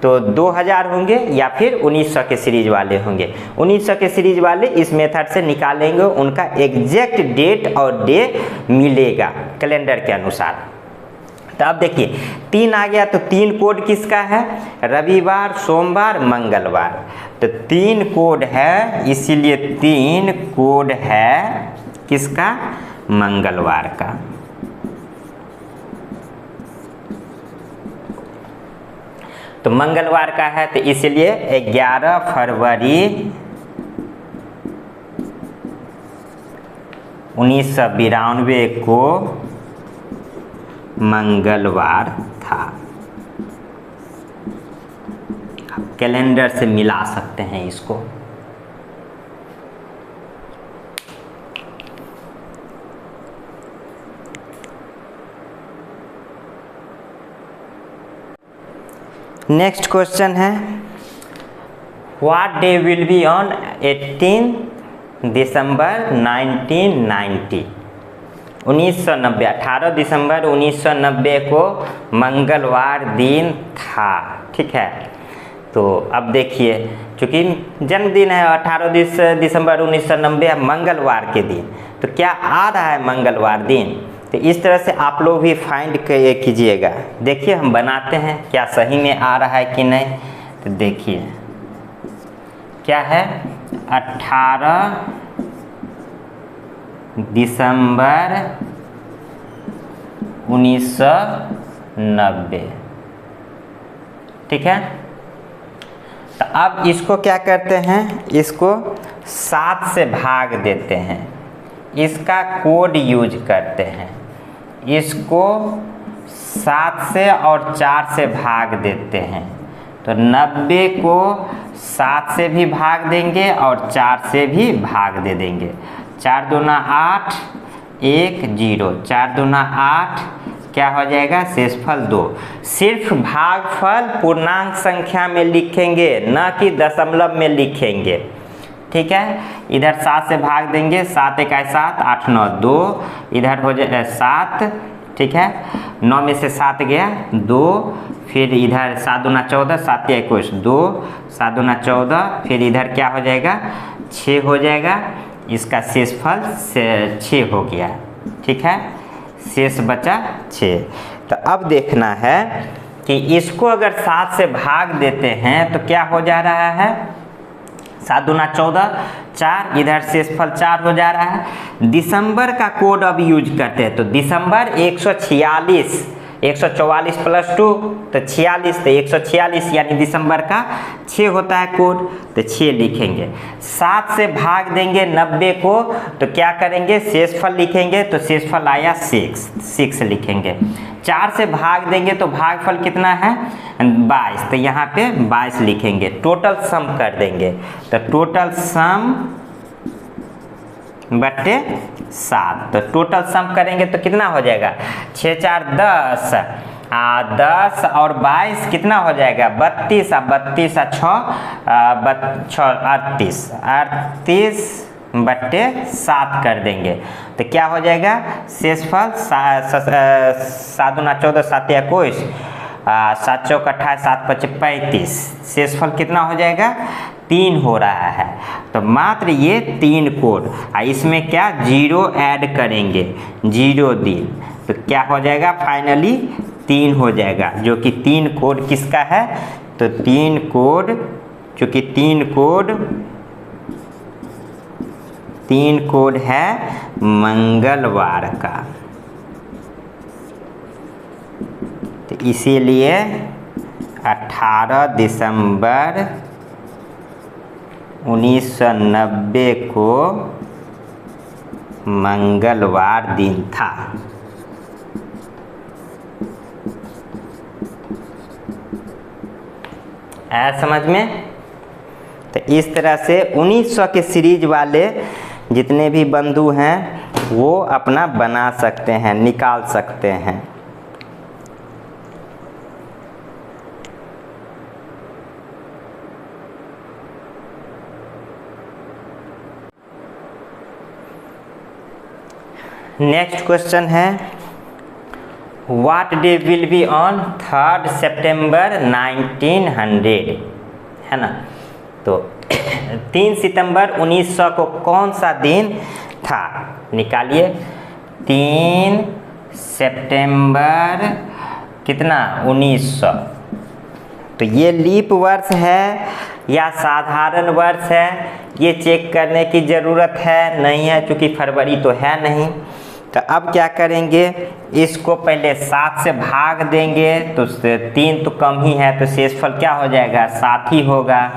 [SPEAKER 1] तो 2000 होंगे या फिर 1900 के सीरीज वाले होंगे। 1900 के सीरीज वाले इस मेथड से निकालेंगे, उनका एग्जैक्ट डेट और डे मिलेगा कैलेंडर के अनुसार। तो अब देखिए 3 आ गया, तो 3 कोड किसका है? रविवार, सोमवार, मंगलवार। तो 3 कोड है, इसीलिए 3 कोड है किसका? मंगलवार का। तो मंगलवार का है तो इसलिए 11 फरवरी 1992 को मंगलवार था। आप कैलेंडर से मिला सकते हैं इसको। नेक्स्ट क्वेश्चन है, what day will be on 18 दिसंबर 1990? 1990, 18 दिसंबर 1990 को मंगलवार दिन था। ठीक है, तो अब देखिए चूँकि जन्मदिन है 18 दिसंबर 1990 मंगलवार के दिन, तो क्या आ रहा है मंगलवार दिन? तो इस तरह से आप लोग भी फाइंड कीजिएगा। देखिए हम बनाते हैं क्या सही में आ रहा है कि नहीं। तो देखिए क्या है, 18 दिसंबर 1990, ठीक है। तो अब इसको क्या करते हैं, इसको 7 से भाग देते हैं, इसका कोड यूज करते हैं। इसको 7 से और 4 से भाग देते हैं, तो 90 को 7 से भी भाग देंगे और 4 से भी भाग दे देंगे। 4 दूना 8, 1 0, 4 दूना 8, क्या हो जाएगा, शेषफल 2। सिर्फ भागफल पूर्णांक संख्या में लिखेंगे, न कि दशमलव में लिखेंगे, ठीक है। इधर 7 से भाग देंगे, 7 1 7, 8 9 2, इधर हो जाए 7, ठीक है। 9 में से 7 गया 2, फिर इधर 7 दूना 14, 7 21 2, 7 दूना 14, फिर इधर क्या हो जाएगा, 6 हो जाएगा। इसका शेषफल 6 हो गया, ठीक है। शेष बचा 6। तो अब देखना है कि इसको अगर 7 से भाग देते हैं तो क्या हो जा रहा है, 7 दूना 14, 4, इधर शेषफल 4 हो जा रहा है। दिसंबर का कोड अब यूज करते हैं, तो दिसंबर 146, 144 प्लस 2 तो 46, तो 146 यानी दिसंबर का 6 होता है कोड, तो 6 लिखेंगे। 7 से भाग देंगे 90 को, तो क्या करेंगे, शेषफल लिखेंगे, तो शेषफल आया 6 लिखेंगे। 4 से भाग देंगे तो भागफल कितना है, 22, तो यहाँ पे 22 लिखेंगे। टोटल सम कर देंगे, तो टोटल सम बटे 7, तो टोटल सम करेंगे तो कितना हो जाएगा, 6 4 10, 10 और 22 कितना हो जाएगा, 32, 32 6 38 बटे 7 कर देंगे, तो क्या हो जाएगा, शेषफल 7 दूना 14, 7 21, 7 चौक 28, 7 25 35, शेषफल कितना हो जाएगा, 3 हो रहा है। तो मात्र ये 3 कोड, इसमें क्या 0 ऐड करेंगे, 0 दिन, तो क्या हो जाएगा, फाइनली 3 हो जाएगा, जो कि 3 कोड किसका है, तो 3 कोड, चूँकि 3 कोड है मंगलवार का, तो इसीलिए 18 दिसंबर 1990 को मंगलवार दिन था। आया समझ में। तो इस तरह से 1900 के सीरीज वाले जितने भी बंधु हैं वो अपना बना सकते हैं, निकाल सकते हैं। नेक्स्ट क्वेश्चन है, what day will be on 3 सितंबर 1900, है ना। तो 3 सितंबर 1900 को कौन सा दिन था, निकालिए। 3 सितंबर कितना, 1900, तो ये लीप वर्ष है या साधारण वर्ष है, ये चेक करने की ज़रूरत है नहीं है, क्योंकि फरवरी तो है नहीं। तो अब क्या करेंगे, इसको पहले 7 से भाग देंगे, तो 3 तो कम ही है, तो शेषफल क्या हो जाएगा, 7 ही होगा।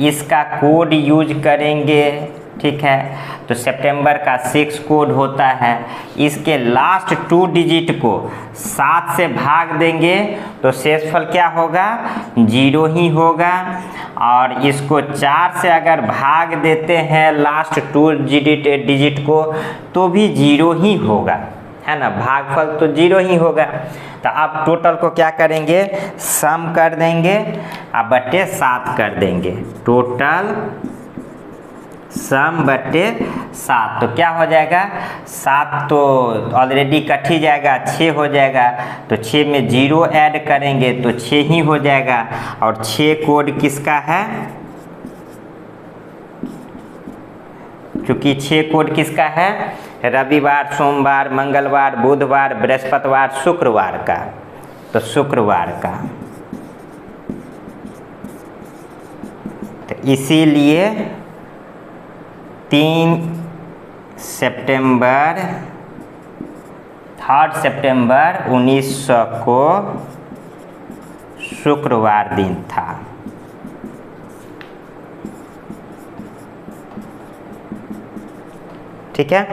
[SPEAKER 1] इसका कोड यूज करेंगे, ठीक है। तो सितंबर का 6 कोड होता है, इसके लास्ट 2 डिजिट को 7 से भाग देंगे तो शेषफल क्या होगा, 0 ही होगा। और इसको 4 से अगर भाग देते हैं लास्ट 2 डिजिट को तो भी 0 ही होगा, है ना, भागफल तो 0 ही होगा। तो अब टोटल को क्या करेंगे, सम कर देंगे और बटे 7 कर देंगे, टोटल सम बटे 7, तो क्या हो जाएगा, 7 तो ऑलरेडी कट ही जाएगा, 6 हो जाएगा, तो 6 में 0 ऐड करेंगे तो 6 ही हो जाएगा। और 6 कोड किसका है, क्योंकि 6 कोड किसका है, रविवार, सोमवार, मंगलवार, बुधवार, बृहस्पतिवार, शुक्रवार का। तो शुक्रवार का, तो इसीलिए 3 सितंबर 3 सितंबर 1900 को शुक्रवार दिन था। ठीक है।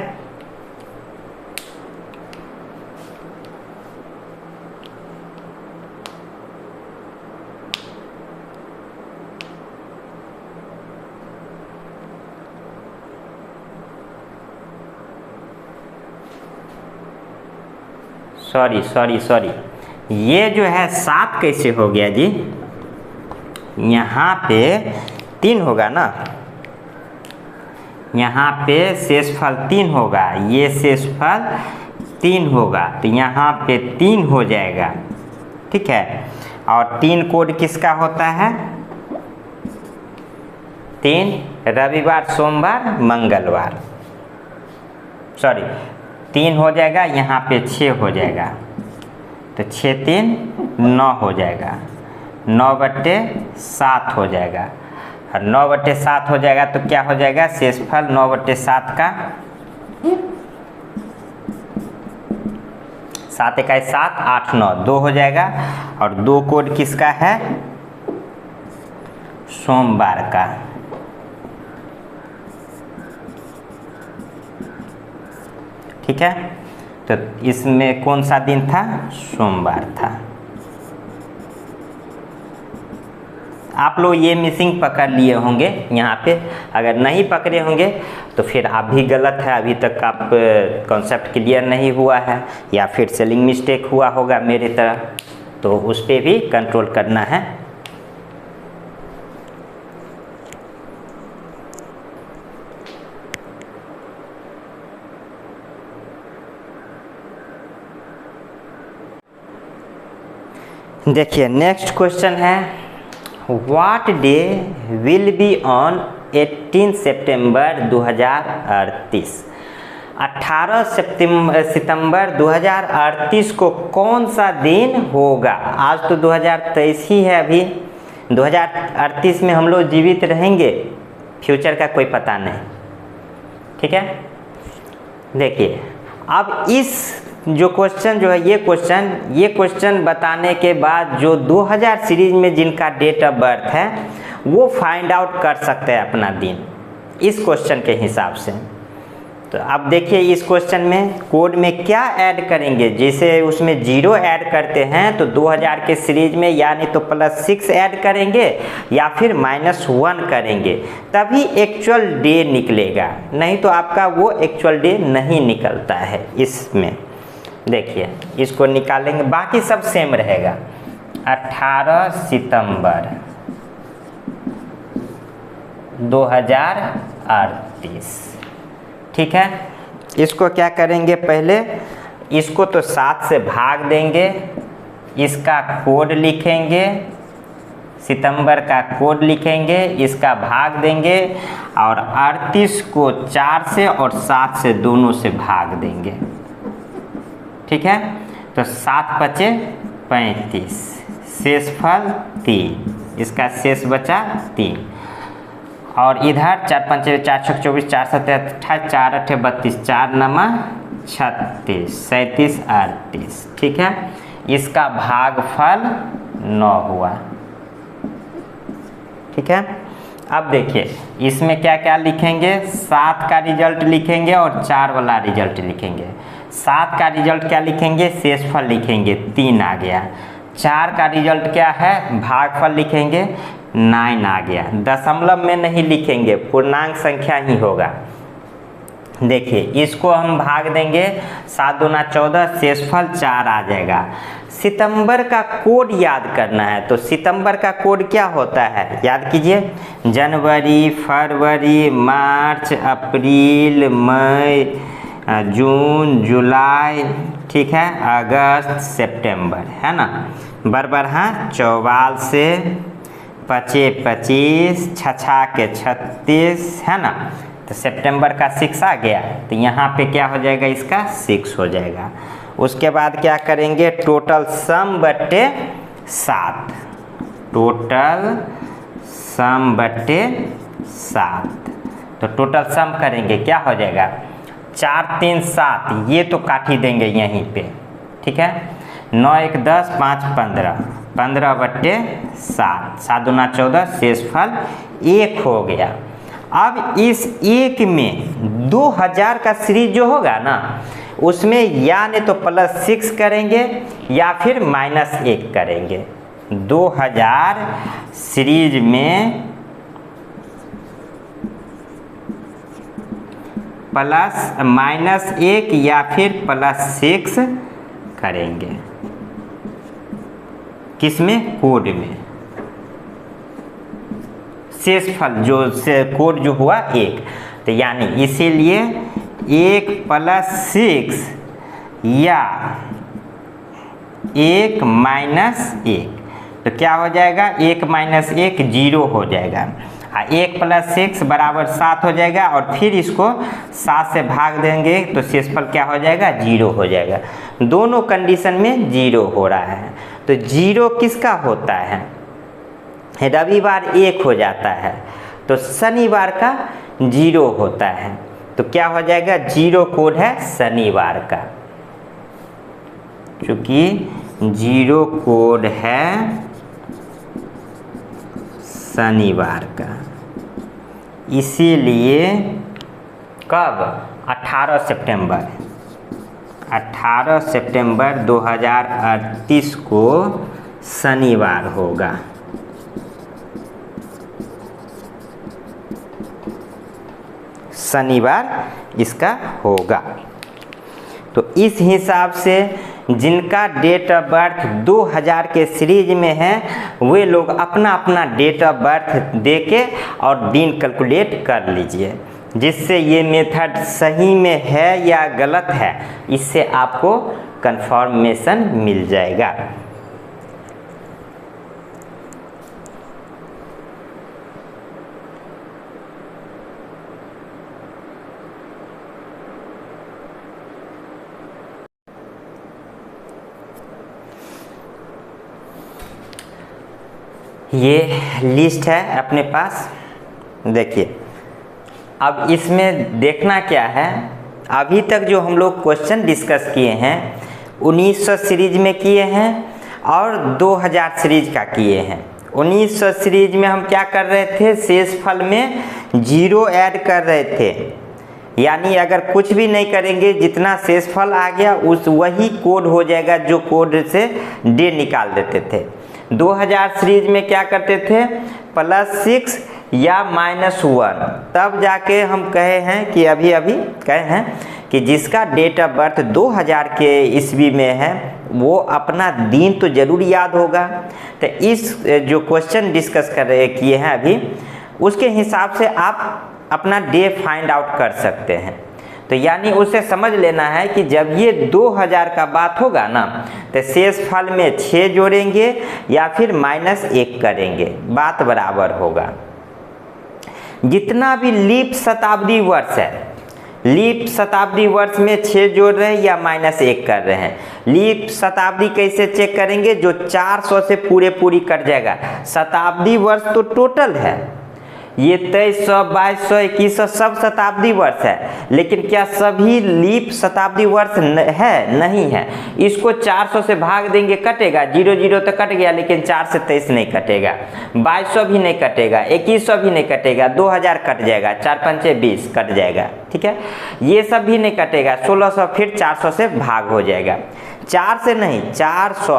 [SPEAKER 1] सॉरी, ये जो है 7 कैसे हो गया जी? यहाँ पे 3 होगा ना, यहाँ पे शेषफल 3 होगा, ये शेषफल 3 होगा, तो यहाँ पे 3 हो जाएगा। ठीक है। और 3 कोड किसका होता है? 3 रविवार, सोमवार, मंगलवार, 3 हो जाएगा, यहाँ पे 6 हो जाएगा, तो 6 3 9 हो जाएगा, 9/7 हो जाएगा। और 9/7 हो जाएगा तो क्या हो जाएगा? शेषफल 9/7 का 7 × 1 7, 8 9 2 हो जाएगा। और 2 कोड किसका है? सोमवार का। ठीक है। तो इसमें कौन सा दिन था? सोमवार था। आप लोग ये मिसिंग पकड़ लिए होंगे यहाँ पे, अगर नहीं पकड़े होंगे तो फिर आप भी गलत है, अभी तक आप कॉन्सेप्ट क्लियर नहीं हुआ है, या फिर सेलिंग मिस्टेक हुआ होगा मेरे तरह, तो उस पर भी कंट्रोल करना है। देखिए नेक्स्ट क्वेश्चन है, what day will be on 18 सितंबर 2038? 18 सितंबर 2038 को कौन सा दिन होगा? आज तो 2023 ही है, अभी 2038 में हम लोग जीवित रहेंगे, फ्यूचर का कोई पता नहीं। ठीक है। देखिए अब इस जो क्वेश्चन जो है, ये क्वेश्चन बताने के बाद जो 2000 सीरीज में जिनका डेट ऑफ बर्थ है वो फाइंड आउट कर सकते हैं अपना दिन इस क्वेश्चन के हिसाब से। तो अब देखिए इस क्वेश्चन में कोड में क्या ऐड करेंगे, जैसे उसमें 0 ऐड करते हैं तो 2000 के सीरीज में यानी तो +6 ऐड करेंगे या फिर -1 करेंगे, तभी एक्चुअल डे निकलेगा, नहीं तो आपका वो एक्चुअल डे नहीं निकलता है इसमें। देखिए इसको निकालेंगे, बाकी सब सेम रहेगा। 18 सितंबर 2038। ठीक है। इसको क्या करेंगे, पहले इसको तो 7 से भाग देंगे, इसका कोड लिखेंगे, सितंबर का कोड लिखेंगे, इसका भाग देंगे और 38 को 4 से और 7 से दोनों से भाग देंगे। ठीक है। तो 7 × 5 = 35, शेषफल 3, इसका शेष बचा 3। और इधर 4 × 5 = 4 × 6 = 24, 4 × 7 = 28, 4 × 8 = 32, 4 × 9 = 36, 37 38। ठीक है। इसका भागफल 9 हुआ। ठीक है। अब देखिए इसमें क्या क्या लिखेंगे, 7 का रिजल्ट लिखेंगे और 4 वाला रिजल्ट लिखेंगे। 7 का रिजल्ट क्या लिखेंगे, शेषफल लिखेंगे, 3 आ गया। 4 का रिजल्ट क्या है, भागफल लिखेंगे, 9 आ गया। दशमलव में नहीं लिखेंगे, पूर्णांक संख्या ही होगा। देखिए इसको हम भाग देंगे, 7 दूना 14, शेषफल 4 आ जाएगा। सितंबर का कोड याद करना है, तो सितंबर का कोड क्या होता है याद कीजिए, जनवरी, फरवरी, मार्च, अप्रैल, मई, जून, जुलाई, ठीक है, अगस्त, सितंबर, है ना, बराबर। हाँ, 44 से 25 25, 6 के 36, है ना, तो तो सितंबर का 6 आ गया, तो यहाँ पे क्या हो जाएगा, इसका 6 हो जाएगा। उसके बाद क्या करेंगे, टोटल सम बट्टे 7, टोटल सम बट्टे 7। तो टोटल सम करेंगे, क्या हो जाएगा, 4 3 7, ये तो काट ही देंगे यहीं पे, ठीक है। 9 1 10, 5 15, 15 बट्टे 7, 7 दूना 14, शेषफल 1 हो गया। अब इस 1 में 2000 का सीरीज जो होगा ना, उसमें या नहीं तो +6 करेंगे या फिर -1 करेंगे। 2000 सीरीज में -1 या फिर +6 करेंगे, किसमें, कोड में। शेषफल जो से कोड जो हुआ 1, तो यानी इसीलिए 1 + 6 या 1 - 1, तो क्या हो जाएगा, 1 - 1 0 हो जाएगा। 1 + 6 बराबर 7 हो जाएगा, और फिर इसको 7 से भाग देंगे तो शेषफल क्या हो जाएगा, 0 हो जाएगा। दोनों कंडीशन में 0 हो रहा है। तो 0 किसका होता है, रविवार 1 हो जाता है, तो शनिवार का 0 होता है। तो क्या हो जाएगा, 0 कोड है शनिवार का, क्योंकि 0 कोड है शनिवार का। इसीलिए कब, 18 सितंबर 2038 को शनिवार होगा। शनिवार इसका होगा। तो इस हिसाब से जिनका डेट ऑफ बर्थ 2000 के सीरीज में है, वे लोग अपना अपना डेट ऑफ बर्थ देके और दिन कैलकुलेट कर लीजिए, जिससे ये मेथड सही में है या गलत है, इससे आपको कंफर्मेशन मिल जाएगा। ये लिस्ट है अपने पास, देखिए। अब इसमें देखना क्या है, अभी तक जो हम लोग क्वेश्चन डिस्कस किए हैं 1900 सीरीज में किए हैं और 2000 सीरीज का किए हैं। 1900 सीरीज में हम क्या कर रहे थे, शेषफल में 0 ऐड कर रहे थे, यानी अगर कुछ भी नहीं करेंगे, जितना शेषफल आ गया उस वही कोड हो जाएगा, जो कोड से डे निकाल देते थे। 2000 सीरीज में क्या करते थे, +6 या -1, तब जाके हम कहे हैं कि अभी कहे हैं कि जिसका डेट ऑफ बर्थ 2000 के ईस्वी में है, वो अपना दिन तो जरूर याद होगा। तो इस जो क्वेश्चन डिस्कस किए हैं अभी, उसके हिसाब से आप अपना डे फाइंड आउट कर सकते हैं। तो यानी उसे समझ लेना है कि जब ये 2000 का बात होगा ना, तो शेषफल में 6 जोड़ेंगे या फिर -1 करेंगे, बात बराबर होगा। जितना भी लीप शताब्दी वर्ष है, लीप शताब्दी वर्ष में 6 जोड़ रहे हैं या -1 कर रहे हैं। लीप शताब्दी कैसे चेक करेंगे, जो 400 से पूरी कट जाएगा। शताब्दी वर्ष तो टोटल है, ये 2300, 2200, 2100 सब शताब्दी वर्ष है, लेकिन क्या सभी लीप शताब्दी वर्ष है, नहीं है। इसको 400 से भाग देंगे, कटेगा, 00 तो कट गया, लेकिन 4 से 23 नहीं कटेगा, 2200 भी नहीं कटेगा, 2100 भी नहीं कटेगा, 2000 कट जाएगा, 4 पंचे 20 कट जाएगा, ठीक है। ये सब भी नहीं कटेगा, 1600 फिर 400 से भाग हो जाएगा, 4 से नहीं 400,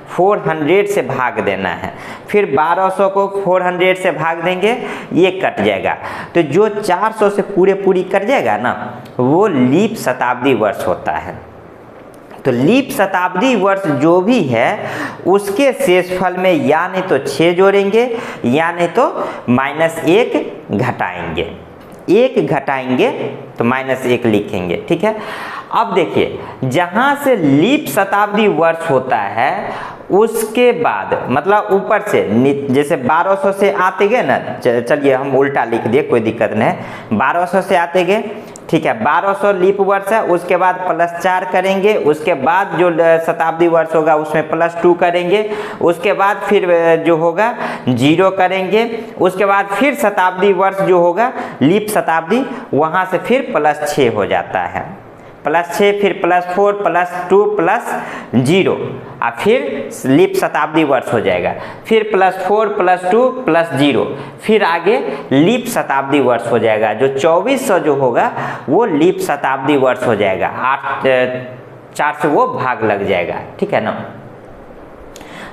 [SPEAKER 1] 400 से भाग देना है, फिर 1200 को 400 से भाग देंगे, ये कट जाएगा। तो जो 400 से पूरी कट जाएगा ना, वो लीप शताब्दी वर्ष होता है। तो लीप शताब्दी वर्ष जो भी है, उसके शेषफल में या नहीं तो 6 जोड़ेंगे या नहीं तो -1 घटाएंगे, 1 घटाएंगे तो -1 लिखेंगे, ठीक है। अब देखिए, जहाँ से लीप शताब्दी वर्ष होता है उसके बाद मतलब ऊपर से जैसे 1200 से आते गए ना, चलिए हम उल्टा लिख दिए, कोई दिक्कत नहीं, 1200 से आते गए, ठीक है, 1200 लीप वर्ष है, उसके बाद +4 करेंगे, उसके बाद जो शताब्दी वर्ष होगा उसमें +2 करेंगे, उसके बाद फिर जो होगा 0 करेंगे, उसके बाद फिर शताब्दी वर्ष जो होगा लीप शताब्दी, वहाँ से फिर +6 हो जाता है, +6 फिर +4 +2 +0 और फिर लीप शताब्दी वर्ष हो जाएगा, फिर +4 +2 +0, फिर आगे लीप शताब्दी वर्ष हो जाएगा। जो 2400 जो होगा वो लीप शताब्दी वर्ष हो जाएगा, 4 से वो भाग लग जाएगा, ठीक है ना।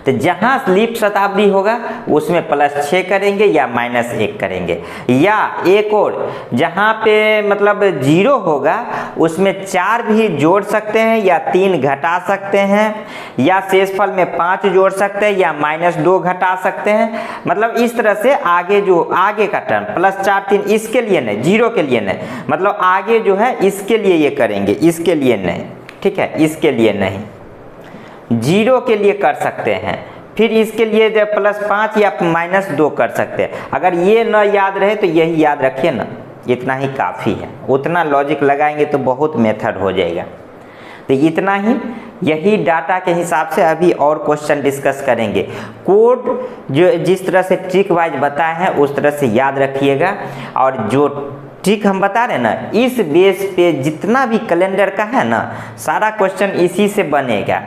[SPEAKER 1] तो जहाँ लीप शताब्दी होगा उसमें +6 करेंगे या -1 करेंगे, या एक और जहाँ पे मतलब 0 होगा उसमें 4 भी जोड़ सकते हैं या 3 घटा सकते हैं, या शेषफल में 5 जोड़ सकते हैं या -2 घटा सकते हैं। मतलब इस तरह से आगे जो आगे का टर्म +4 3 इसके लिए नहीं, 0 के लिए नहीं, मतलब आगे जो है इसके लिए ये करेंगे, इसके लिए नहीं, ठीक है, इसके लिए नहीं, 0 के लिए कर सकते हैं, फिर इसके लिए +5 या -2 कर सकते हैं। अगर ये न याद रहे तो यही याद रखिए ना, इतना ही काफ़ी है, उतना लॉजिक लगाएंगे तो बहुत मेथड हो जाएगा। तो इतना ही, यही डाटा के हिसाब से अभी और क्वेश्चन डिस्कस करेंगे। कोड जो जिस तरह से ट्रिक वाइज बताए हैं उस तरह से याद रखिएगा, और जो ट्रिक हम बता रहे हैं ना, इस बेस पे जितना भी कैलेंडर का है ना सारा क्वेश्चन इसी से बनेगा।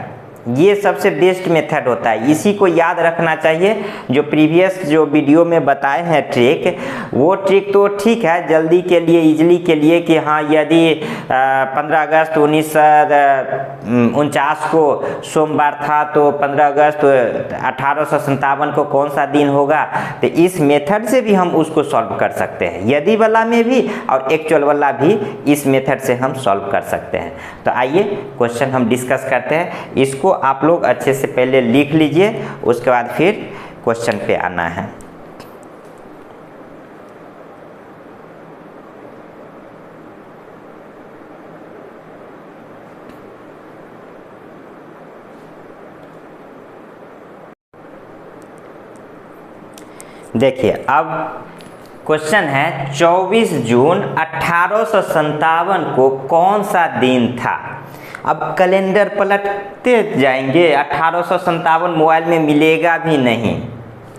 [SPEAKER 1] ये सबसे बेस्ट मेथड होता है, इसी को याद रखना चाहिए। जो प्रीवियस जो वीडियो में बताए हैं ट्रिक, वो ट्रिक तो ठीक है जल्दी के लिए, इजली के लिए कि हाँ यदि 15 अगस्त 1949 को सोमवार था तो 15 अगस्त 1857 को कौन सा दिन होगा, तो इस मेथड से भी हम उसको सॉल्व कर सकते हैं, यदि वाला में भी और एक्चुअल वाला भी इस मेथड से हम सॉल्व कर सकते हैं। तो आइए क्वेश्चन हम डिस्कस करते हैं। इसको आप लोग अच्छे से पहले लिख लीजिए, उसके बाद फिर क्वेश्चन पे आना है। देखिए अब क्वेश्चन है 24 जून 1857 को कौन सा दिन था। अब कैलेंडर पलटते जाएंगे, 1857 मोबाइल में मिलेगा भी नहीं,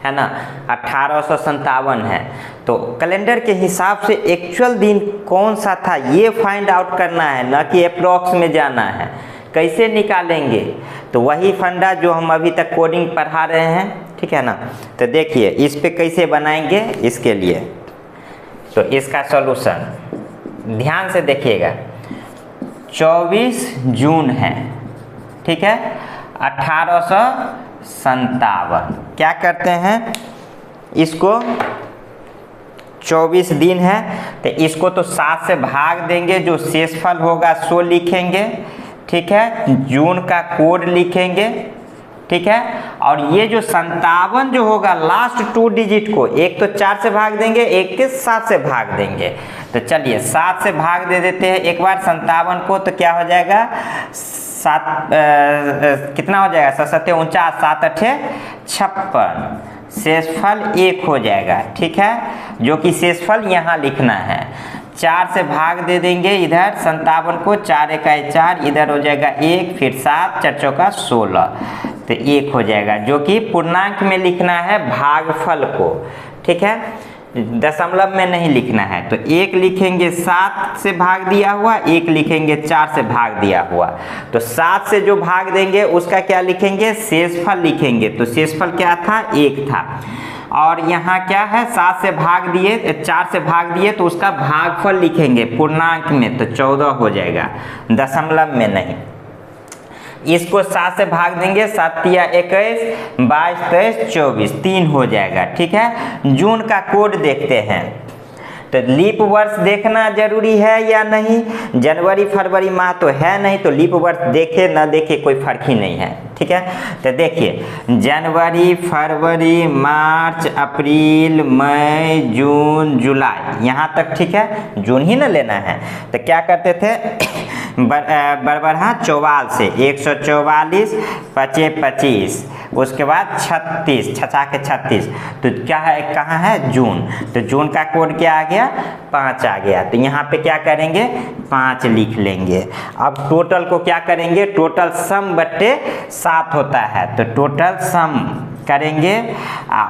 [SPEAKER 1] है ना, 1857 है, तो कैलेंडर के हिसाब से एक्चुअल दिन कौन सा था ये फाइंड आउट करना है, ना कि अप्रॉक्स में जाना है। कैसे निकालेंगे, तो वही फंडा जो हम अभी तक कोडिंग पढ़ा रहे हैं, ठीक है ना। तो देखिए इस पे कैसे बनाएंगे, इसके लिए तो इसका सॉल्यूशन ध्यान से देखिएगा। 24 जून है, ठीक है, 1857, क्या करते हैं इसको, 24 दिन है तो इसको तो 7 से भाग देंगे, जो शेषफल होगा 100 लिखेंगे, ठीक है, जून का कोड लिखेंगे, ठीक है, और ये जो 57 जो होगा लास्ट 2 डिजिट को एक तो 4 से भाग देंगे, एक के 7 से भाग देंगे। तो चलिए 7 से भाग दे देते हैं एक बार 57 को, तो क्या हो जाएगा, 7 कितना हो जाएगा, 7 7 49, 7 8 56, शेषफल 1 हो जाएगा, ठीक है, जो कि शेषफल यहाँ लिखना है। 4 से भाग दे देंगे इधर 57 को, 4 1 4, इधर हो जाएगा 1, फिर 7 4 चौका 16, तो 1 हो जाएगा, जो कि पूर्णांक में लिखना है भागफल को, ठीक है, दशमलव में नहीं लिखना है। तो 1 लिखेंगे 7 से भाग दिया हुआ, 1 लिखेंगे 4 से भाग दिया हुआ, तो 7 से जो भाग देंगे उसका क्या लिखेंगे, शेषफल लिखेंगे। तो शेषफल क्या था, 1 था, और यहाँ क्या है, 7 से भाग दिए, 4 से भाग दिए तो उसका भागफल लिखेंगे पूर्णांक में, तो 14 हो जाएगा, दशमलव में नहीं। इसको 7 से भाग देंगे, 7 या 21, 22 23 24, 3 हो जाएगा, ठीक है। जून का कोड देखते हैं, तो लीप वर्ष देखना जरूरी है या नहीं, जनवरी फरवरी माह तो है नहीं, तो लीप वर्ष देखे ना देखे कोई फर्क ही नहीं है, ठीक है। तो देखिए जनवरी फरवरी मार्च अप्रैल मई जून जुलाई, यहाँ तक ठीक है, जून ही ना लेना है। तो क्या करते थे, बरबरहा 44 से 144 पचे 25, उसके बाद 36 छछा के 36, तो क्या है कहाँ है जून, तो जून का कोड क्या आ गया 5 आ गया। तो यहाँ पे क्या करेंगे 5 लिख लेंगे। अब टोटल को क्या करेंगे, टोटल सम बट्टे 7 होता है, तो टोटल सम करेंगे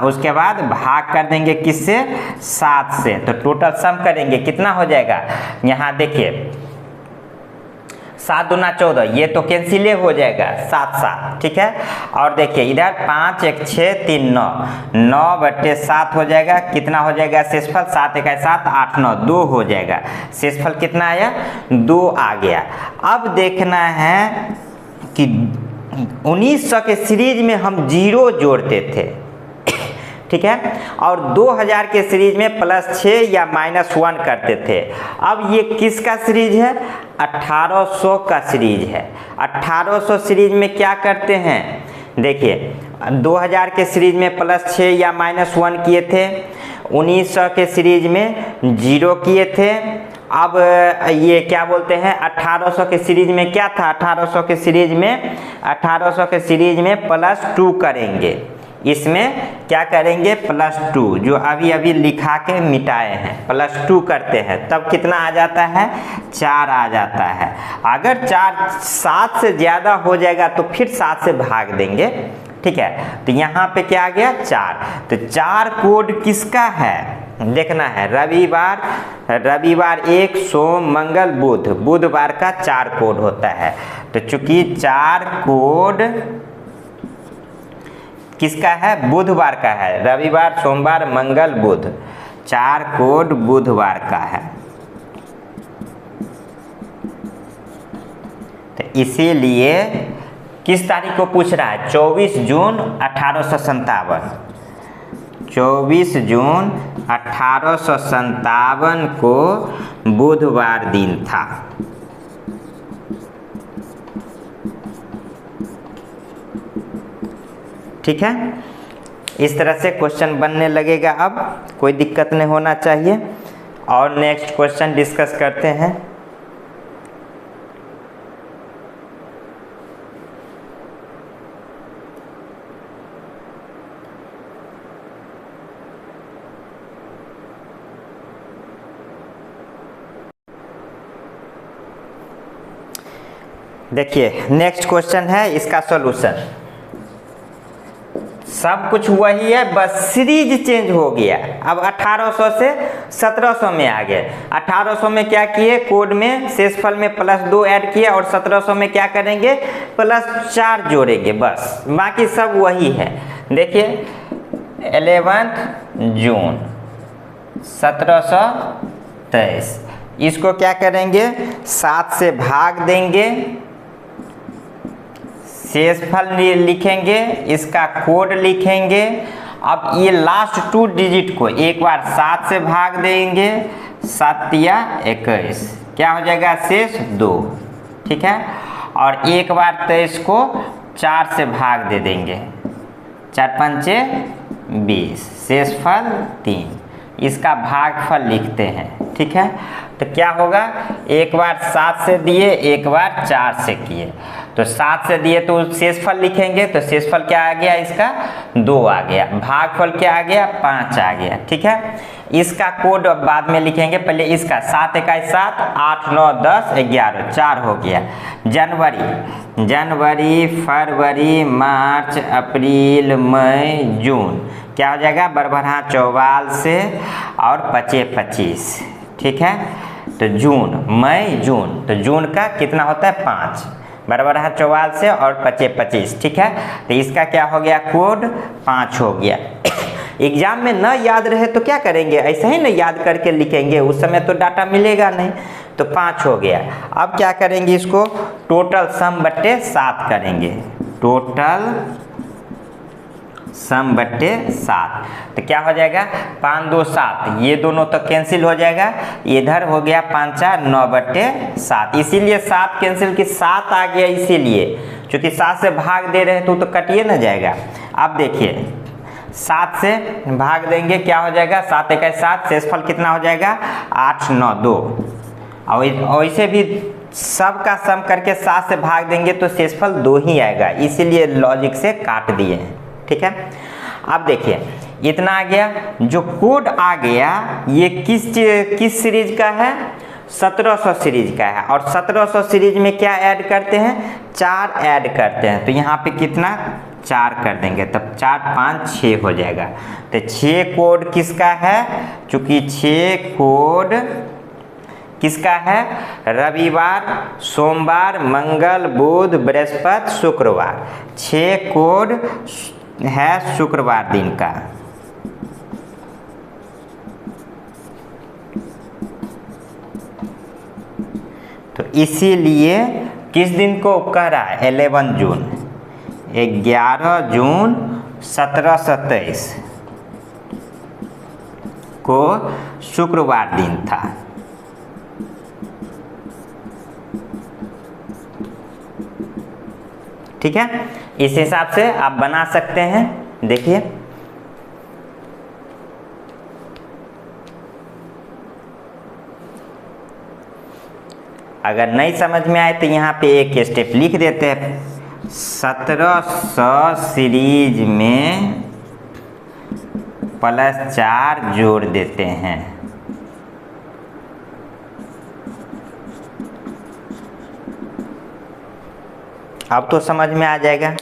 [SPEAKER 1] उसके बाद भाग कर देंगे किससे 7 से, तो टोटल सम करेंगे कितना हो जाएगा, यहाँ देखिए 7 दूना 14, ये तो कैंसिले हो जाएगा 7 7, ठीक है। और देखिए इधर 5 1 6 3 9, 9 बट्टे 7 हो जाएगा, कितना हो जाएगा शेषफल 7 1 7 8 9 2 हो जाएगा। शेषफल कितना आया 2 आ गया। अब देखना है कि 1900 के सीरीज में हम 0 जोड़ते थे, ठीक है, और 2000 के सीरीज में +6 या -1 करते थे। अब ये किसका सीरीज है, 1800 का सीरीज है। 1800 सीरीज में क्या करते हैं, देखिए 2000 के सीरीज में +6 या -1 किए थे, 1900 के सीरीज में 0 किए थे। अब ये क्या बोलते हैं 1800 के सीरीज में क्या था, 1800 के सीरीज में +2 करेंगे, इसमें क्या करेंगे +2, जो अभी अभी लिखा के मिटाए हैं, +2 करते हैं तब कितना आ जाता है 4 आ जाता है। अगर 4 7 से ज़्यादा हो जाएगा तो फिर 7 से भाग देंगे, ठीक है। तो यहाँ पे क्या आ गया 4, तो 4 कोड किसका है देखना है, रविवार 1 सोम मंगल बुध, बुधवार का 4 कोड होता है। तो चूंकि 4 कोड किसका है, बुधवार का है, रविवार सोमवार मंगल बुध, 4 कोड बुधवार का है। तो इसीलिए किस तारीख को पूछ रहा है, 24 जून 1857, 24 जून 1857 को बुधवार दिन था। ठीक है, इस तरह से क्वेश्चन बनने लगेगा, अब कोई दिक्कत नहीं होना चाहिए। और नेक्स्ट क्वेश्चन डिस्कस करते हैं। देखिए नेक्स्ट क्वेश्चन है, इसका सॉल्यूशन सब कुछ वही है, बस सीरीज चेंज हो गया। अब 1800 से 1700 में आ गए। 1800 में क्या किए, कोड में शेषफल में +2 ऐड किया, और 1700 में क्या करेंगे +4 जोड़ेंगे, बस बाकी सब वही है। देखिए 11 जून 1723, इसको क्या करेंगे 7 से भाग देंगे, शेषफल लिखेंगे, इसका कोड लिखेंगे। अब ये लास्ट 2 डिजिट को एक बार 7 से भाग देंगे, 7 या 21, क्या हो जाएगा शेष 2, ठीक है। और एक बार 23 को 4 से भाग दे देंगे, 4 पंचे 20, शेषफल 3, इसका भागफल लिखते हैं, ठीक है। तो क्या होगा, एक बार 7 से दिए, एक बार 4 से किए, तो 7 से दिए तो शेषफल लिखेंगे, तो शेषफल क्या आ गया इसका 2 आ गया, भागफल क्या आ गया 5 आ गया, ठीक है। इसका कोड अब बाद में लिखेंगे, पहले इसका 7 1 7 8 9 10 11 4 हो गया। जनवरी फरवरी मार्च अप्रैल मई जून, क्या हो जाएगा बरबरहा 44 से और पचे 25, ठीक है। तो जून मई जून, तो जून का कितना होता है 5, बरबरहा 44 से और पचे 25, ठीक है। तो इसका क्या हो गया कोड 5 हो गया। एग्जाम में न याद रहे तो क्या करेंगे, ऐसे ही न याद करके लिखेंगे, उस समय तो डाटा मिलेगा नहीं, तो 5 हो गया। अब क्या करेंगे, इसको टोटल सम बट्टे 7 करेंगे, टोटल सम बट्टे 7, तो क्या हो जाएगा 5 2 7, ये दोनों तो कैंसिल हो जाएगा, इधर हो गया 5 4 9 बट्टे 7, इसीलिए 7 कैंसिल की 7 आ गया, इसीलिए क्योंकि 7 से भाग दे रहे हैं तो कटिए ना जाएगा। अब देखिए 7 से भाग देंगे, क्या हो जाएगा 7 1 7, शेषफल कितना हो जाएगा 8 9 2, और वैसे भी सब का सम करके 7 से भाग देंगे तो शेषफल 2 ही आएगा, इसीलिए लॉजिक से काट दिए हैं। ठीक है, अब देखिए इतना आ गया। जो कोड आ गया ये किस सीरीज का है? 1700 सीरीज का है। और 1700 सीरीज में क्या ऐड करते हैं? 4 ऐड करते हैं। तो यहाँ पे कितना? 4 कर देंगे, तब 4 5 6 हो जाएगा। तो 6 कोड किसका है? चूंकि 6 कोड किसका है? रविवार, सोमवार, मंगल, बुध, बृहस्पति, शुक्रवार। 6 कोड है शुक्रवार दिन का। तो इसीलिए किस दिन को कह रहा है? 11 जून, 11 जून 1723 को शुक्रवार दिन था। ठीक है, इस हिसाब से आप बना सकते हैं। देखिए अगर नहीं समझ में आए तो यहाँ पे एक स्टेप लिख देते हैं। 1700 सीरीज में +4 जोड़ देते हैं। अब तो समझ में आ जाएगा।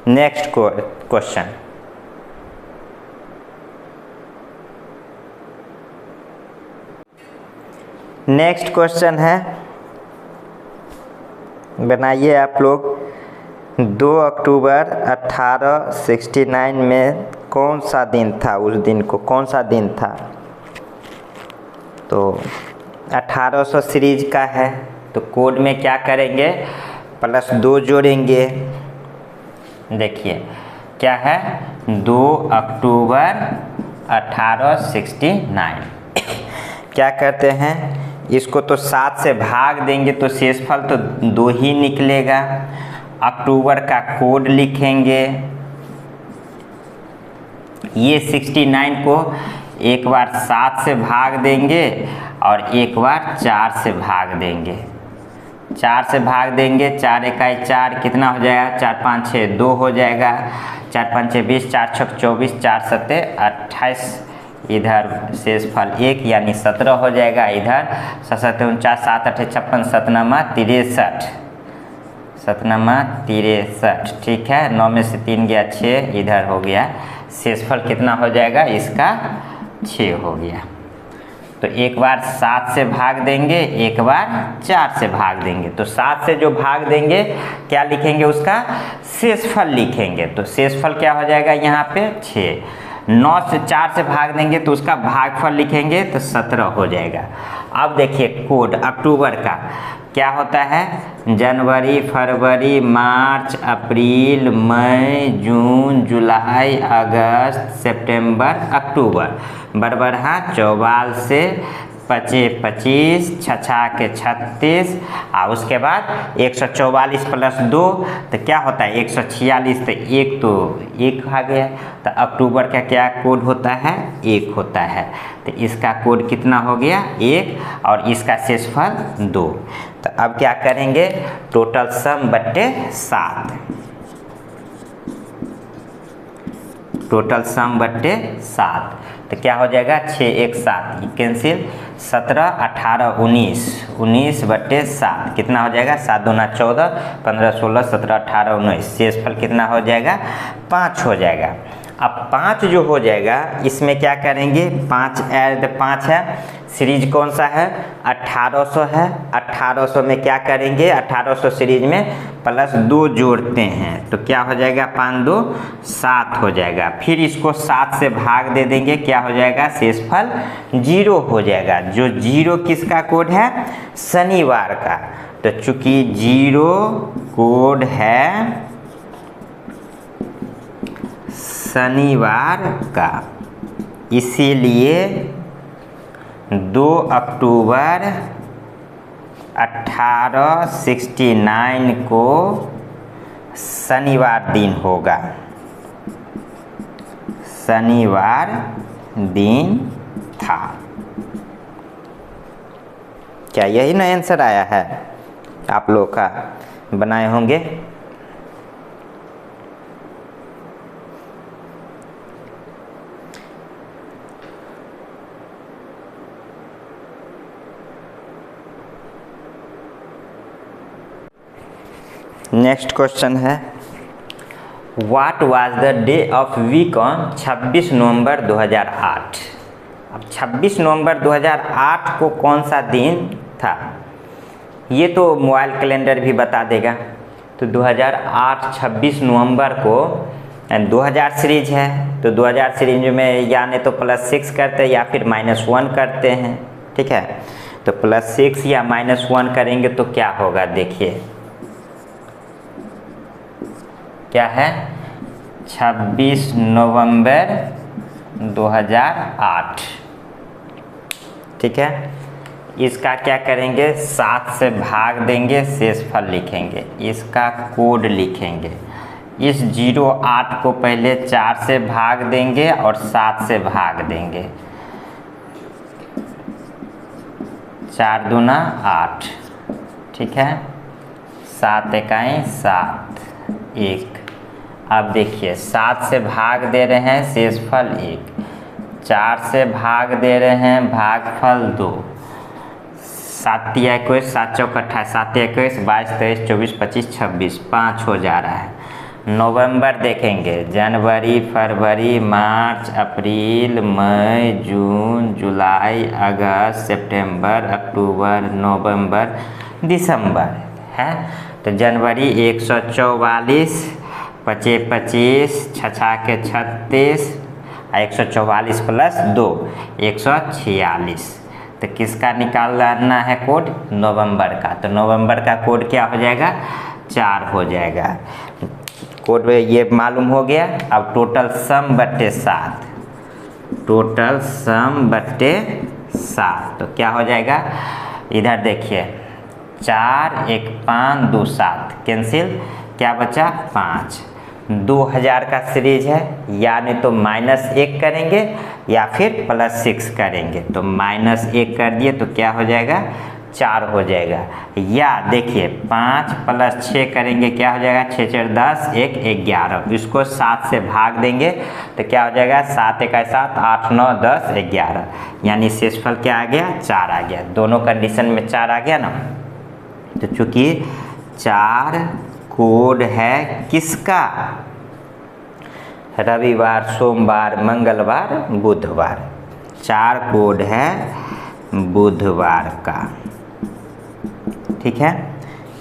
[SPEAKER 1] नेक्स्ट क्वेश्चन, नेक्स्ट क्वेश्चन है, बनाइए आप लोग। 2 अक्टूबर 1869 में कौन सा दिन था? उस दिन को कौन सा दिन था? तो 1800 सीरीज का है, तो कोड में क्या करेंगे? +2 जोड़ेंगे। देखिए क्या है? 2 अक्टूबर 1869। क्या करते हैं? इसको तो 7 से भाग देंगे तो शेषफल तो 2 ही निकलेगा। अक्टूबर का कोड लिखेंगे। ये 69 को एक बार 7 से भाग देंगे और एक बार 4 से भाग देंगे। 4 से भाग देंगे, 4 इकाई 4 कितना हो जाएगा? 4 5 6 2 हो जाएगा। 4 5 6 20, 4 6 24, 4 7 28। इधर शेषफल 1 यानी 17 हो जाएगा। इधर 7 7 49, 7 8 56, 7 9 63, 7 9 63। ठीक है, 9 में से 3 गया 6, इधर हो गया। शेषफल कितना हो जाएगा? इसका 6 हो गया। तो एक बार 7 से भाग देंगे, एक बार 4 से भाग देंगे। तो 7 से जो भाग देंगे क्या लिखेंगे? उसका शेषफल लिखेंगे। तो शेषफल क्या हो जाएगा? यहाँ पे 6। 9 से 4 से भाग देंगे तो उसका भागफल लिखेंगे तो 17 हो जाएगा। अब देखिए कोड अक्टूबर का क्या होता है? जनवरी, फरवरी, मार्च, अप्रैल, मई, जून, जुलाई, अगस्त, सितंबर, अक्टूबर। बरबरहा 44 से 25 25, 6 के 36, और उसके बाद 144 + 2 तो क्या होता है? 146। तो 1 तो 1 आ गया। तो अक्टूबर का क्या कोड होता है? 1 होता है। तो इसका कोड कितना हो गया? 1, और इसका शेषफल 2। तो अब क्या करेंगे? टोटल सम बट्टे 7, टोटल सम बट्टे 7। तो क्या हो जाएगा? 6 1 7 कैंसिल। 17 18 19, 19 बट्टे 7 कितना हो जाएगा? 7 दूना 14, 15 16 17 18 19। शेषफल कितना हो जाएगा? 5 हो जाएगा। अब 5 जो हो जाएगा इसमें क्या करेंगे? 5 ऐड 5 है। सीरीज कौन सा है? 1800 है। 1800 में क्या करेंगे? 1800 सीरीज में +2 जोड़ते हैं तो क्या हो जाएगा? 5 2 7 हो जाएगा। फिर इसको 7 से भाग दे देंगे, क्या हो जाएगा? शेषफल 0 हो जाएगा। जो 0 किसका कोड है? शनिवार का। तो चूंकि 0 कोड है शनिवार का, इसीलिए 2 अक्टूबर 1869 को शनिवार दिन होगा। शनिवार दिन था। क्या यही ना आंसर आया है आप लोग का? बनाए होंगे। नेक्स्ट क्वेश्चन है, what was the day of week on 26 November 2008। अब 26 नवंबर 2008 को कौन सा दिन था? ये तो मोबाइल कैलेंडर भी बता देगा। तो 2008 26 नवंबर को 2000 सीरीज है, तो 2000 सीरीज में या नहीं तो +6 करते हैं या फिर -1 करते हैं। ठीक है, तो +6 या -1 करेंगे तो क्या होगा, देखिए क्या है, 26 नवंबर 2008। ठीक है, इसका क्या करेंगे, 7 से भाग देंगे, शेषफल लिखेंगे, इसका कोड लिखेंगे। इस 08 को पहले 4 से भाग देंगे और 7 से भाग देंगे। 4 दूना 8, ठीक है, 7 एकाई 7, 1। अब देखिए 7 से भाग दे रहे हैं, शेषफल 1, 4 से भाग दे रहे हैं, भागफल 2, 7 तिया 21, 7 चौक 28, 7 21, 22 23 24 25 26, 5 हो जा रहा है। नवंबर देखेंगे, जनवरी, फरवरी, मार्च, अप्रैल, मई, जून, जुलाई, अगस्त, सितंबर, अक्टूबर, नवंबर, दिसंबर है। तो जनवरी 144, 25 25, 6 के 36, 144 + 2 146। तो किसका निकालना है कोड, नवंबर का। तो नवंबर का कोड क्या हो जाएगा, 4 हो जाएगा। कोड में ये मालूम हो गया। अब टोटल सम बट्टे 7, टोटल सम बट्टे 7 तो क्या हो जाएगा, इधर देखिए 4 1 5 2 7 कैंसिल, क्या बचा 5। 2000 का सीरीज है, यानी तो -1 करेंगे या फिर +6 करेंगे। तो -1 कर दिए तो क्या हो जाएगा, 4 हो जाएगा। या देखिए 5 + 6 करेंगे, क्या हो जाएगा, 6 4 10, 1 11। इसको 7 से भाग देंगे तो क्या हो जाएगा, 7 1 7, 8 9 10 11, यानी शेषफल क्या आ गया, 4 आ गया। दोनों कंडीशन में 4 आ गया ना। तो चूँकि 4 कोड है किसका, रविवार, सोमवार, मंगलवार, बुधवार, 4 कोड है बुधवार का। ठीक है,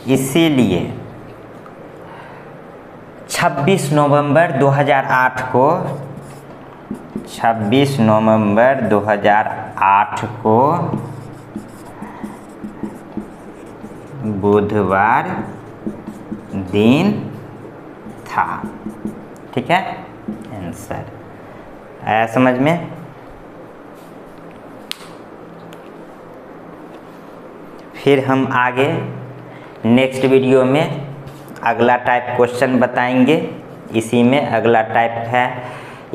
[SPEAKER 1] इसीलिए 26 नवंबर 2008 को, 26 नवंबर 2008 को बुधवार दिन था। ठीक है, आंसर आया समझ में। फिर हम आगे नेक्स्ट वीडियो में अगला टाइप क्वेश्चन बताएंगे। इसी में अगला टाइप है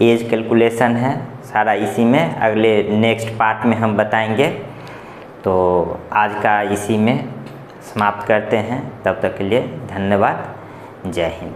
[SPEAKER 1] एज कैलकुलेशन है, सारा इसी में अगले नेक्स्ट पार्ट में हम बताएंगे। तो आज का इसी में समाप्त करते हैं। तब तक के लिए धन्यवाद। जय हिंद।